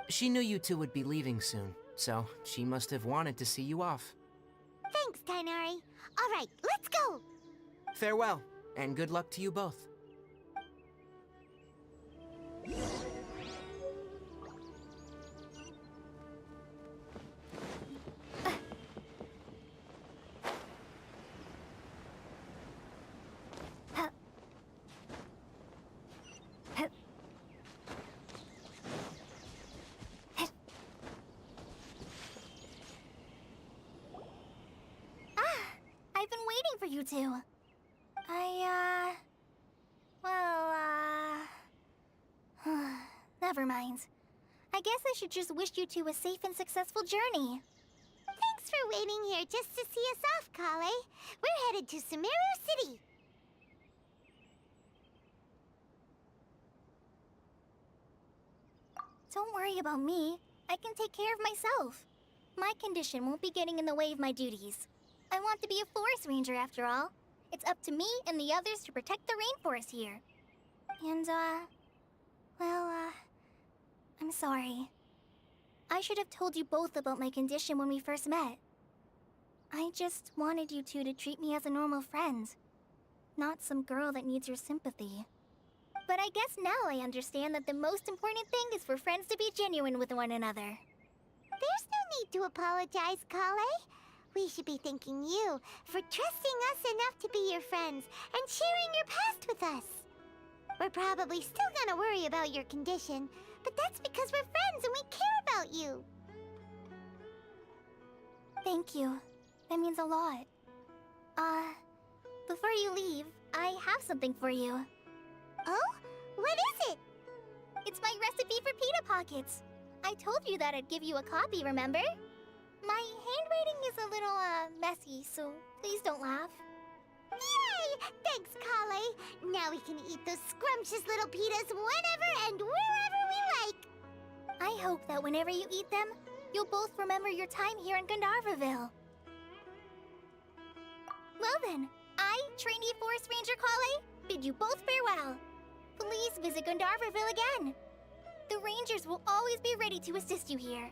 She knew you two would be leaving soon, so she must have wanted to see you off. Thanks, Tainari. All right, let's go! Farewell, and good luck to you both. I've been waiting for you two. Never mind. I guess I should just wish you two a safe and successful journey. Thanks for waiting here just to see us off, Kale. We're headed to Sumeru City. Don't worry about me. I can take care of myself. My condition won't be getting in the way of my duties. I want to be a forest ranger after all. It's up to me and the others to protect the rainforest here. And, I'm sorry. I should have told you both about my condition when we first met. I just wanted you two to treat me as a normal friend, not some girl that needs your sympathy. But I guess now I understand that the most important thing is for friends to be genuine with one another. There's no need to apologize, Kale. We should be thanking you for trusting us enough to be your friends and sharing your past with us. We're probably still gonna worry about your condition, but that's because we're friends and we care about you. Thank you. That means a lot. Before you leave, I have something for you. Oh? What is it? It's my recipe for pita pockets. I told you that I'd give you a copy, remember? My handwriting is a little, messy, so please don't laugh. Yay! Thanks, Kale. Now we can eat those scrumptious little pitas whenever and wherever we like. I hope that whenever you eat them, you'll both remember your time here in Gandharvaville. Well then, I, trainee Forest Ranger Kale, bid you both farewell. Please visit Gandharvaville again. The Rangers will always be ready to assist you here.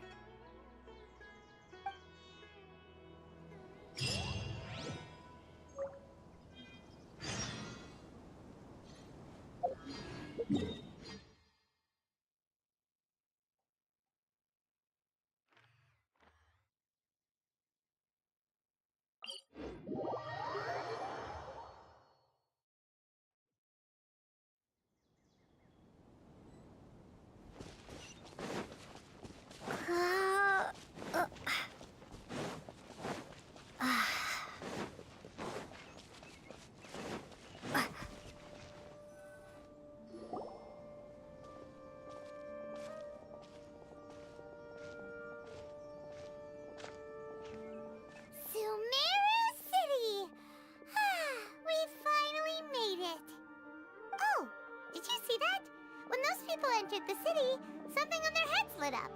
people entered the city, something on their heads lit up.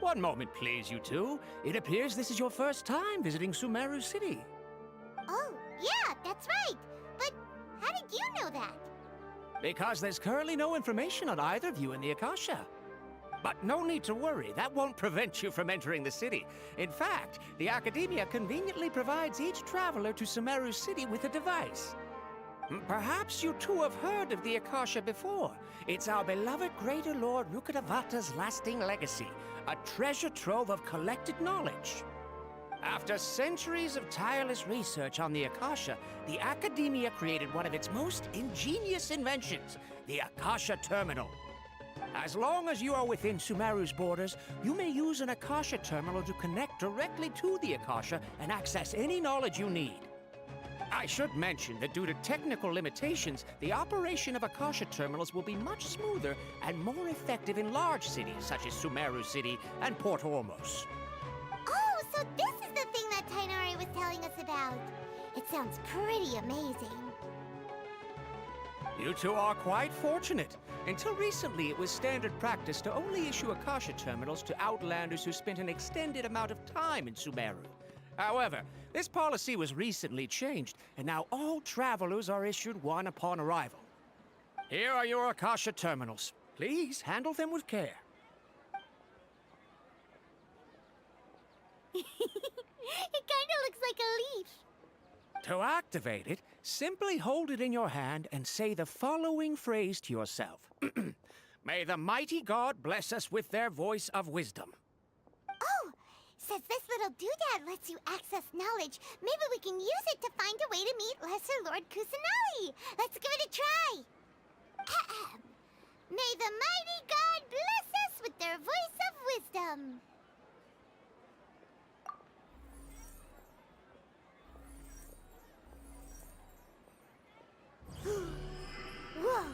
One moment, please, you two. It appears this is your first time visiting Sumeru City. Oh, yeah, that's right. But how did you know that? Because there's currently no information on either of you in the Akasha. But no need to worry, that won't prevent you from entering the city. In fact, the Academia conveniently provides each traveler to Sumeru City with a device. Perhaps you two have heard of the Akasha before. It's our beloved Greater Lord Rukkhadevata's lasting legacy, a treasure trove of collected knowledge. After centuries of tireless research on the Akasha, the Academia created one of its most ingenious inventions, the Akasha Terminal. As long as you are within Sumeru's borders, you may use an Akasha Terminal to connect directly to the Akasha and access any knowledge you need. I should mention that due to technical limitations, the operation of Akasha Terminals will be much smoother and more effective in large cities such as Sumeru City and Port Ormos. Oh, so this is the thing that Tainari was telling us about. It sounds pretty amazing. You two are quite fortunate. Until recently, it was standard practice to only issue Akasha Terminals to Outlanders who spent an extended amount of time in Sumeru. However, this policy was recently changed, and now all travelers are issued one upon arrival. Here are your Akasha Terminals. Please handle them with care. It kinda looks like a leaf. To activate it, simply hold it in your hand and say the following phrase to yourself. May the mighty God bless us with their voice of wisdom. Oh, says this little doodad lets you access knowledge. Maybe we can use it to find a way to meet Lesser Lord Kusanali. Let's give it a try. Ahem. May the mighty God bless us with their voice of wisdom. Whoa!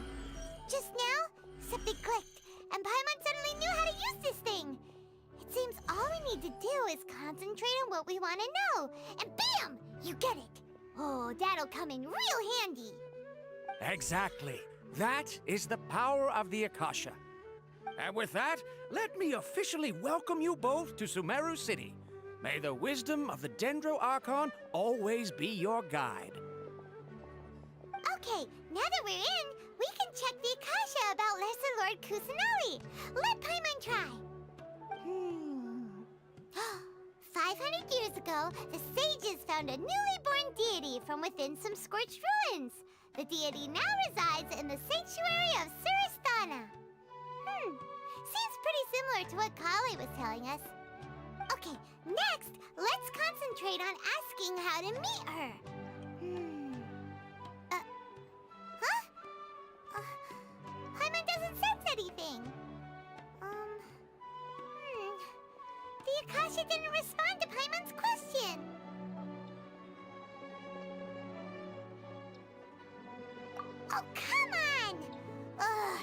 Just now, something clicked, and Paimon suddenly knew how to use this thing. It seems all we need to do is concentrate on what we want to know, and bam! You get it. Oh, that'll come in real handy. Exactly. That is the power of the Akasha. And with that, let me officially welcome you both to Sumeru City. May the wisdom of the Dendro Archon always be your guide. Okay, now that we're in, we can check the Akasha about Lesser Lord Kusanali. Let Paimon try. 500 years ago, the sages found a newly born deity from within some scorched ruins. The deity now resides in the sanctuary of Suristana. Seems pretty similar to what Kali was telling us. Okay, next, let's concentrate on asking how to meet her. Paimon doesn't sense anything. The Akasha didn't respond to Paimon's question. Oh, come on! Ugh.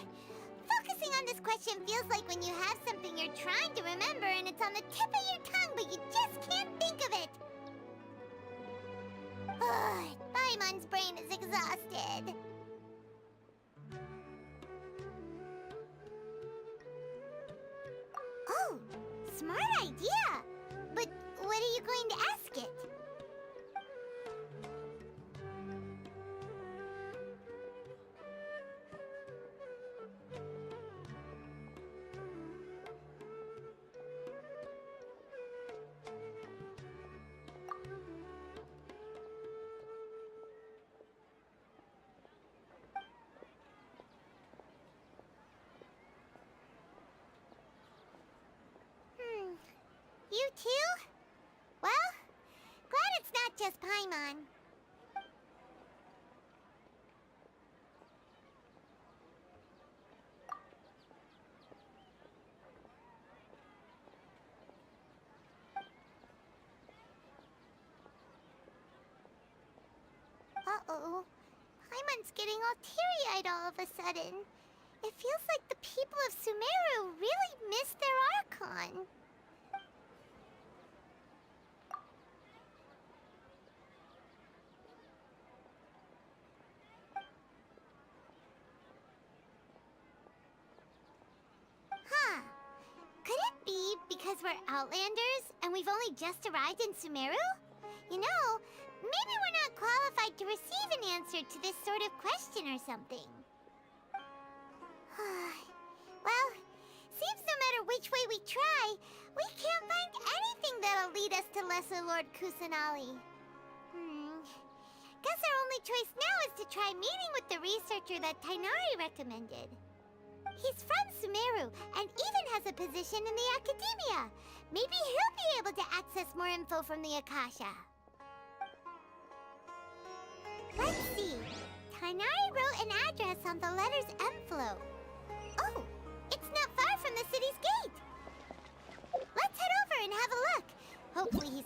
Focusing on this question feels like when you have something you're trying to remember and it's on the tip of your tongue, but you just can't think of it. Ugh. Paimon's brain is exhausted. Oh, smart idea! But what are you going to ask it? You too? Well, glad it's not just Paimon. Uh-oh. Paimon's getting all teary-eyed all of a sudden. It feels like the people of Sumeru really miss their Archon. because we're Outlanders and we've only just arrived in Sumeru? You know, maybe we're not qualified to receive an answer to this sort of question or something. Well, seems no matter which way we try, we can't find anything that'll lead us to Lesser Lord Kusanali. Guess our only choice now is to try meeting with the researcher that Tighnari recommended. He's from Sumeru and even has a position in the Academia. Maybe he'll be able to access more info from the Akasha. Let's see. Tighnari wrote an address on the letter's envelope. Oh, it's not far from the city's gate. Let's head over and have a look. Hopefully he's...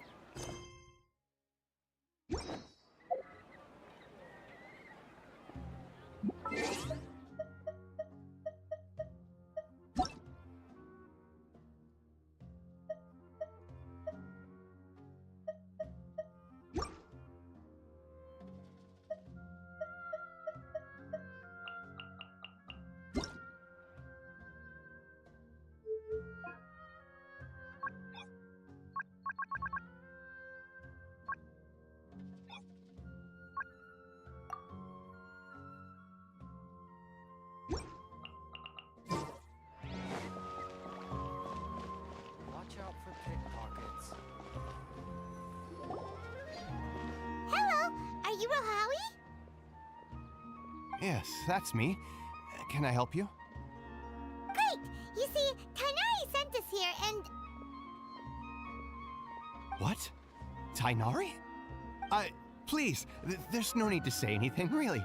Watch out for pickpockets. Hello, are you Rohawi? Yes, that's me. Can I help you? Great! You see, Tighnari sent us here and... What? Tighnari? Please, there's no need to say anything, really.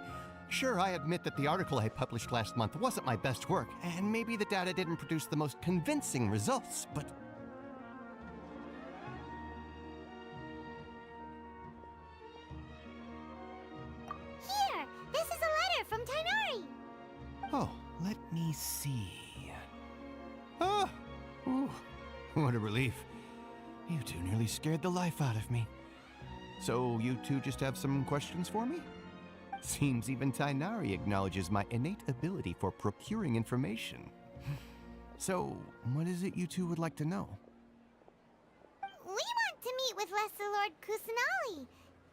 Sure, I admit that the article I published last month wasn't my best work, and maybe the data didn't produce the most convincing results, but... Here! This is a letter from Tighnari! Oh, let me see. Ah! Ooh, what a relief. You two nearly scared the life out of me. So you two just have some questions for me? Seems even Tighnari acknowledges my innate ability for procuring information. So, what is it you two would like to know? We want to meet with Lesser Lord Kusanali.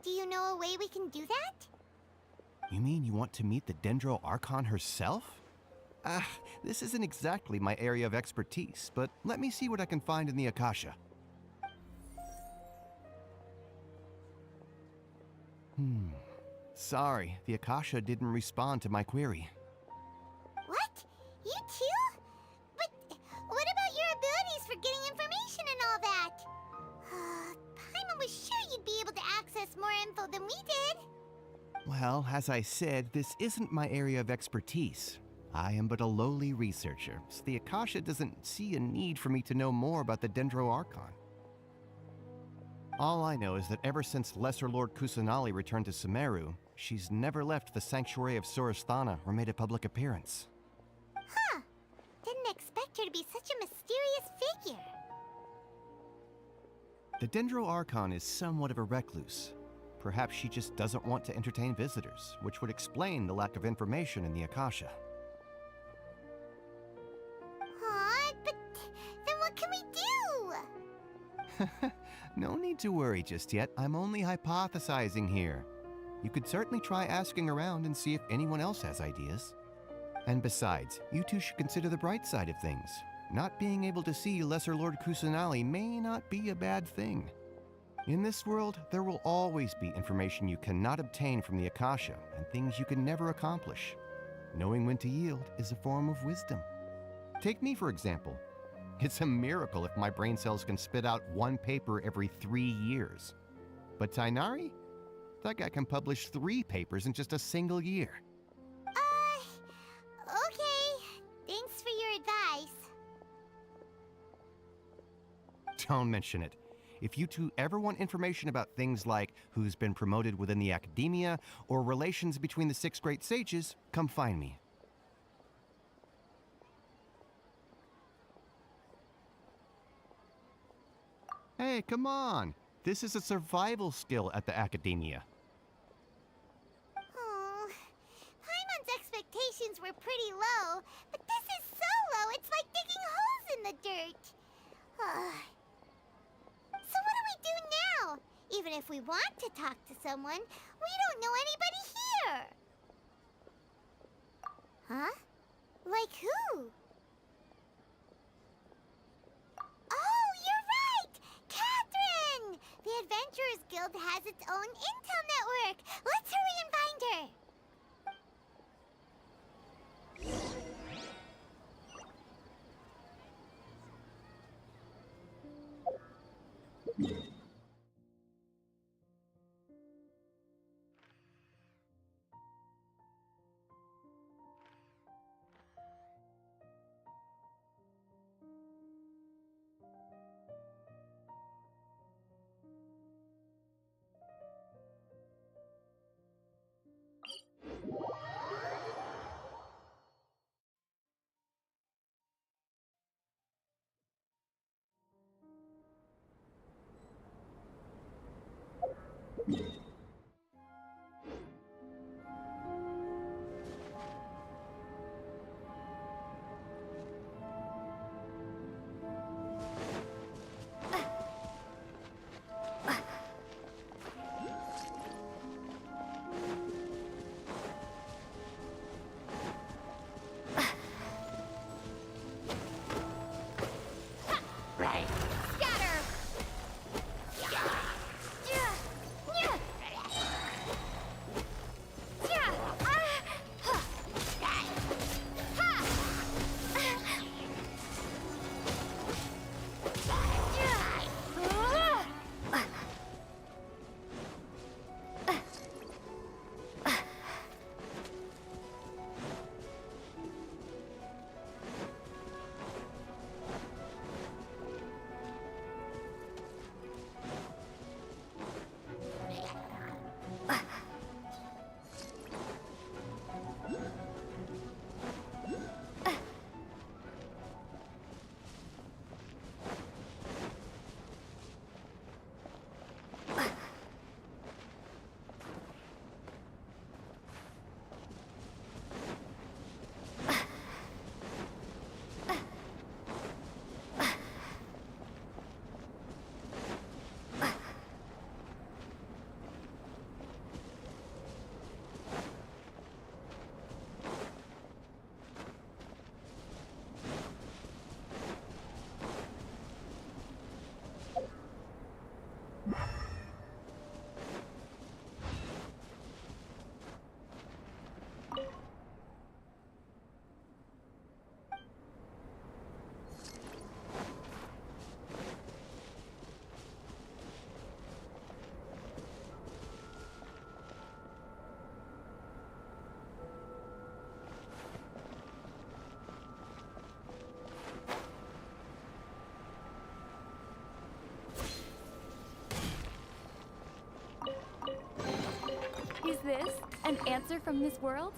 Do you know a way we can do that? You mean you want to meet the Dendro Archon herself? This isn't exactly my area of expertise, but let me see what I can find in the Akasha. Sorry, the Akasha didn't respond to my query. What? You too? But what about your abilities for getting information and all that? Paimon was sure you'd be able to access more info than we did. Well, as I said, this isn't my area of expertise. I am but a lowly researcher, so the Akasha doesn't see a need for me to know more about the Dendro Archon. All I know is that ever since Lesser Lord Kusanali returned to Sumeru, she's never left the Sanctuary of Sorasthana or made a public appearance. Huh. Didn't expect her to be such a mysterious figure. The Dendro Archon is somewhat of a recluse. Perhaps she just doesn't want to entertain visitors, which would explain the lack of information in the Akasha. Aw, but then what can we do? No need to worry just yet. I'm only hypothesizing here. You could certainly try asking around and see if anyone else has ideas. And besides, you two should consider the bright side of things. Not being able to see Lesser Lord Kusanali may not be a bad thing. In this world, there will always be information you cannot obtain from the Akasha and things you can never accomplish. Knowing when to yield is a form of wisdom. Take me, for example. It's a miracle if my brain cells can spit out one paper every 3 years. But Tighnari? That guy can publish 3 papers in just a single year. Okay. Thanks for your advice. Don't mention it. If you two ever want information about things like who's been promoted within the Academia or relations between the 6 great sages, come find me. Hey, come on! This is a survival skill at the Academia. Oh, Paimon's expectations were pretty low, but this is so low it's like digging holes in the dirt. So what do we do now? Even if we want to talk to someone, we don't know anybody here. Huh? Like who? Oh, you're right! Catherine! The Adventurers Guild has its own intel network. Let's hurry and find her. Is this an answer from this world?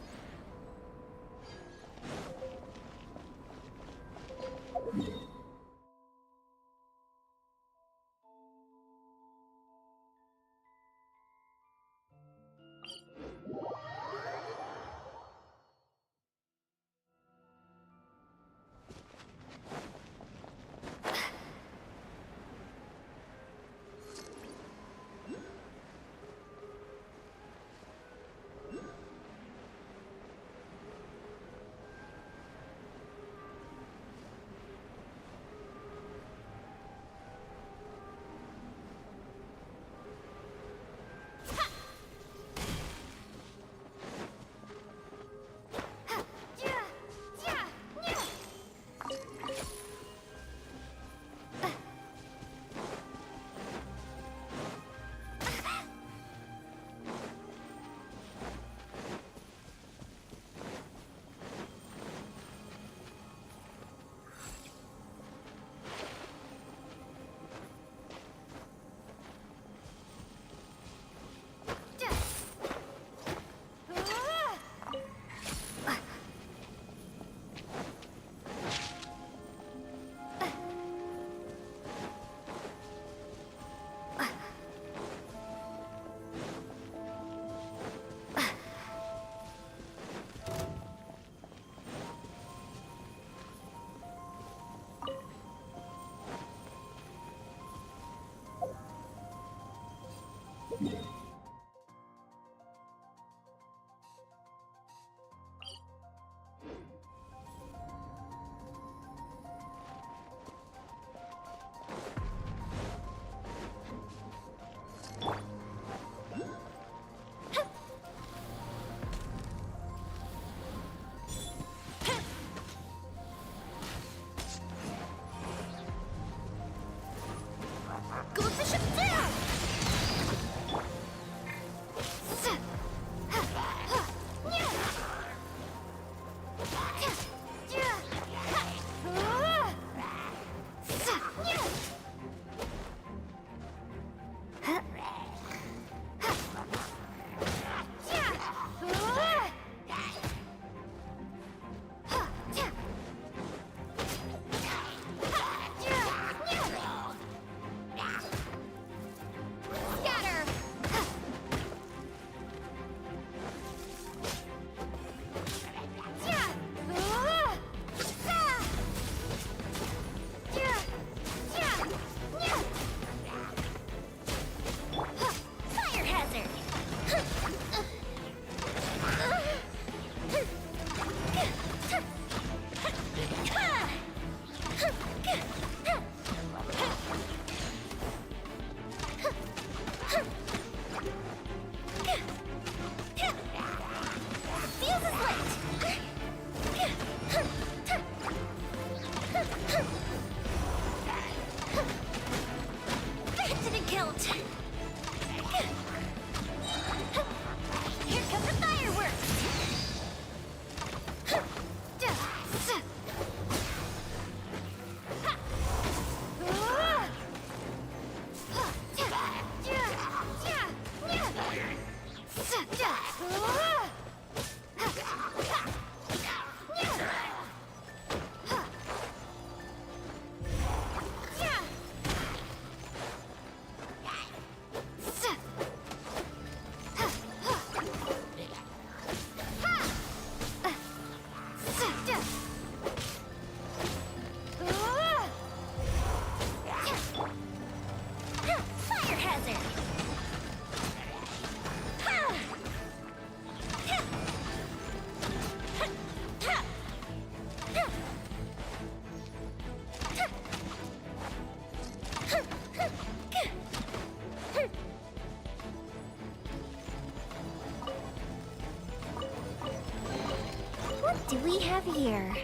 have here?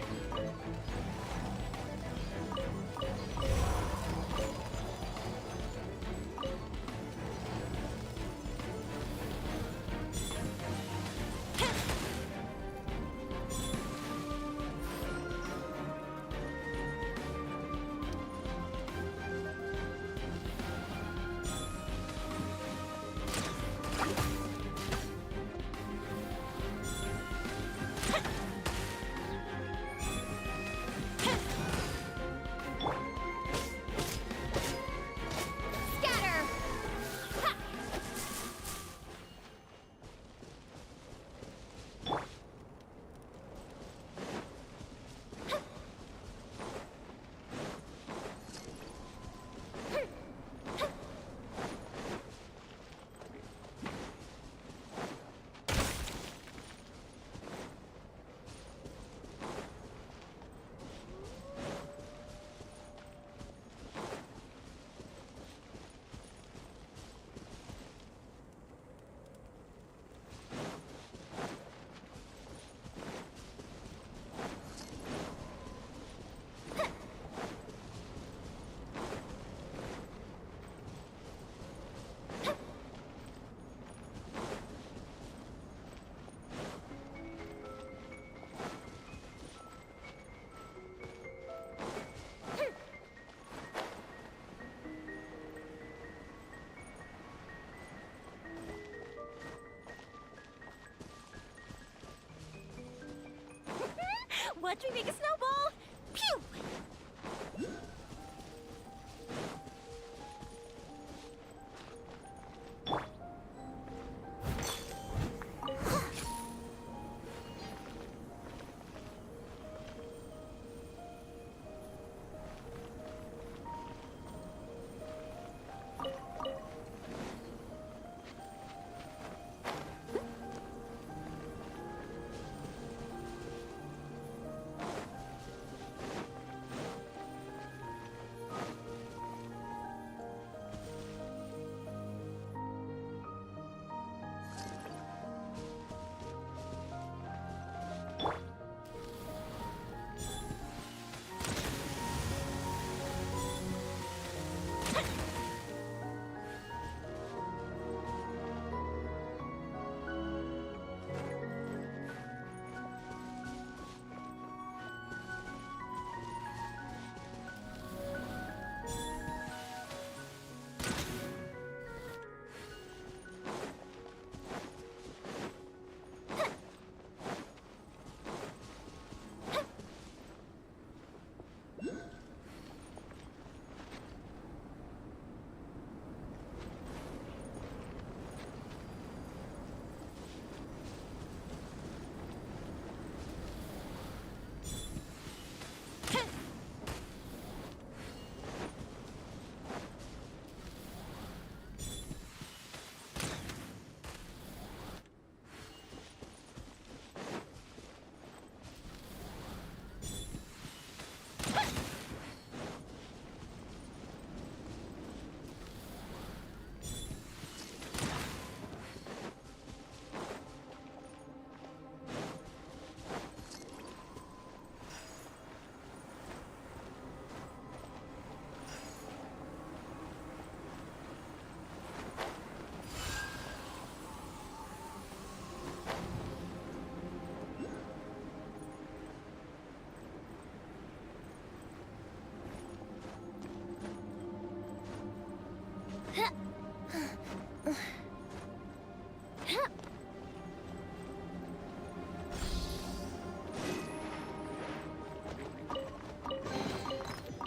Watch me make a snowball! Pew!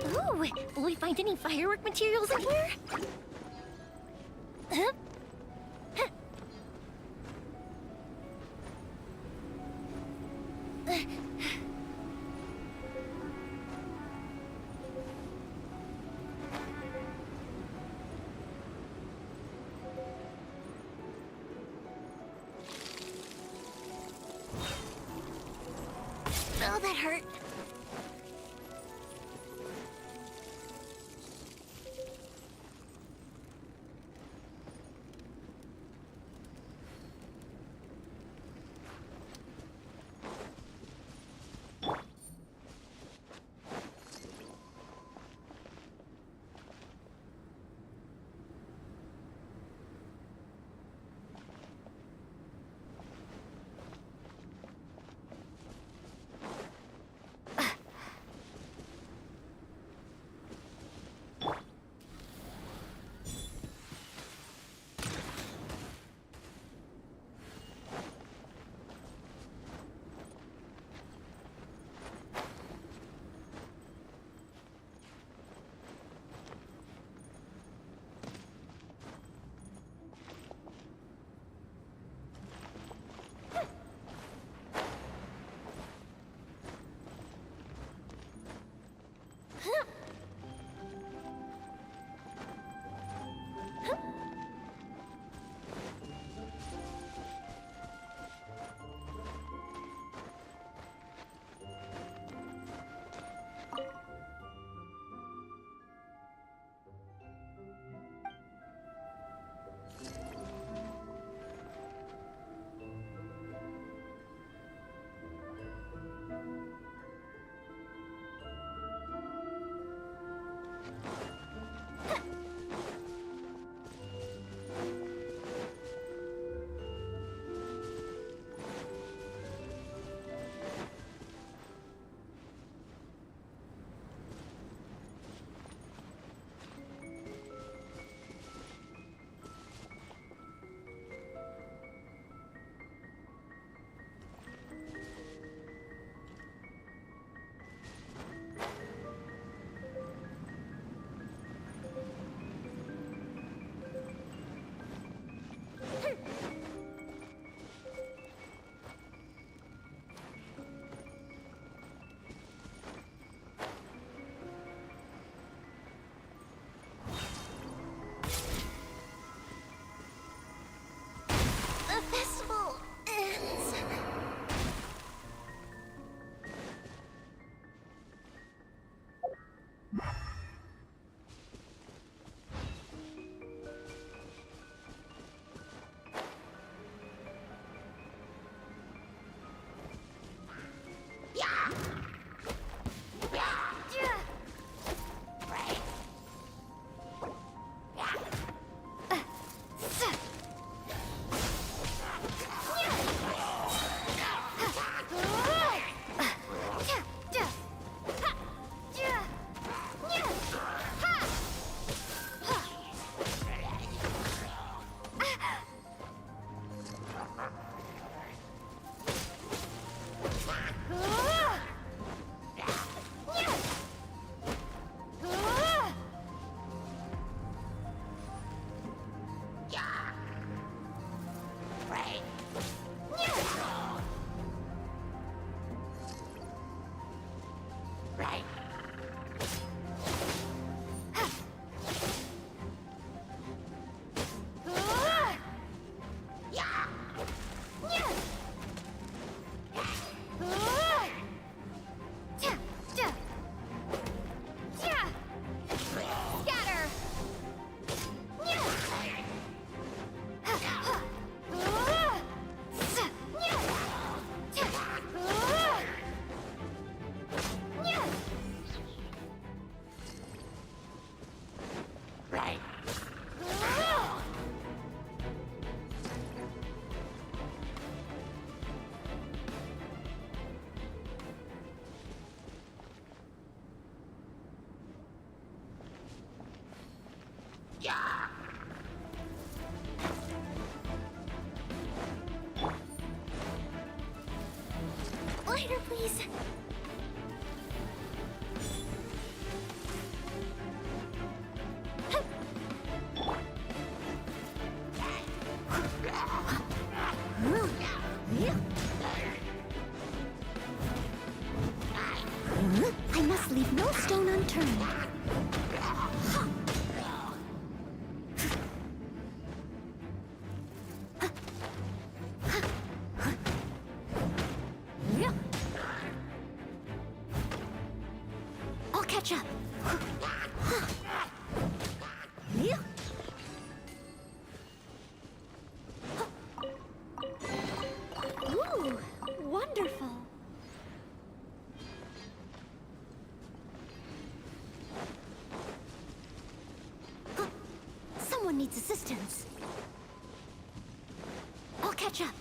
Ooh, will we find any firework materials in here? Huh? Oh, that hurt. Right. Right. Yeah. Lighter, please. I must leave no stone unturned. I'll catch up. Ooh, wonderful. Someone needs assistance. I'll catch up.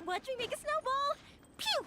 Watch me make a snowball. Pew!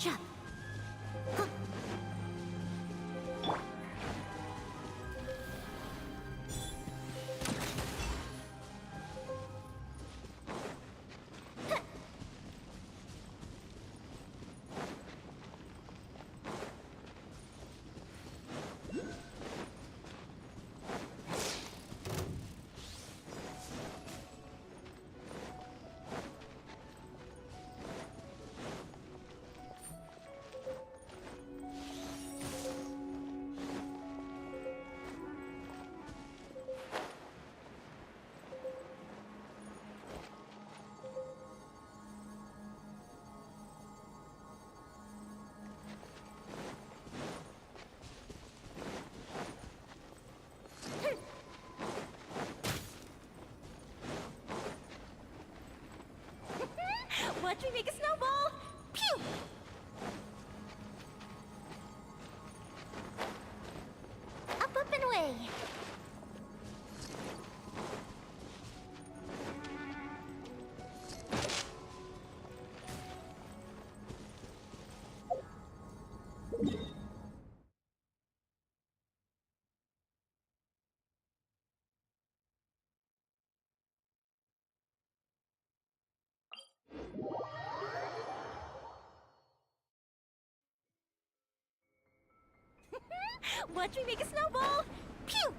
Watch up! Huh. Watch me make a snowball! Pew! Up and away! Watch me make a snowball! Pew!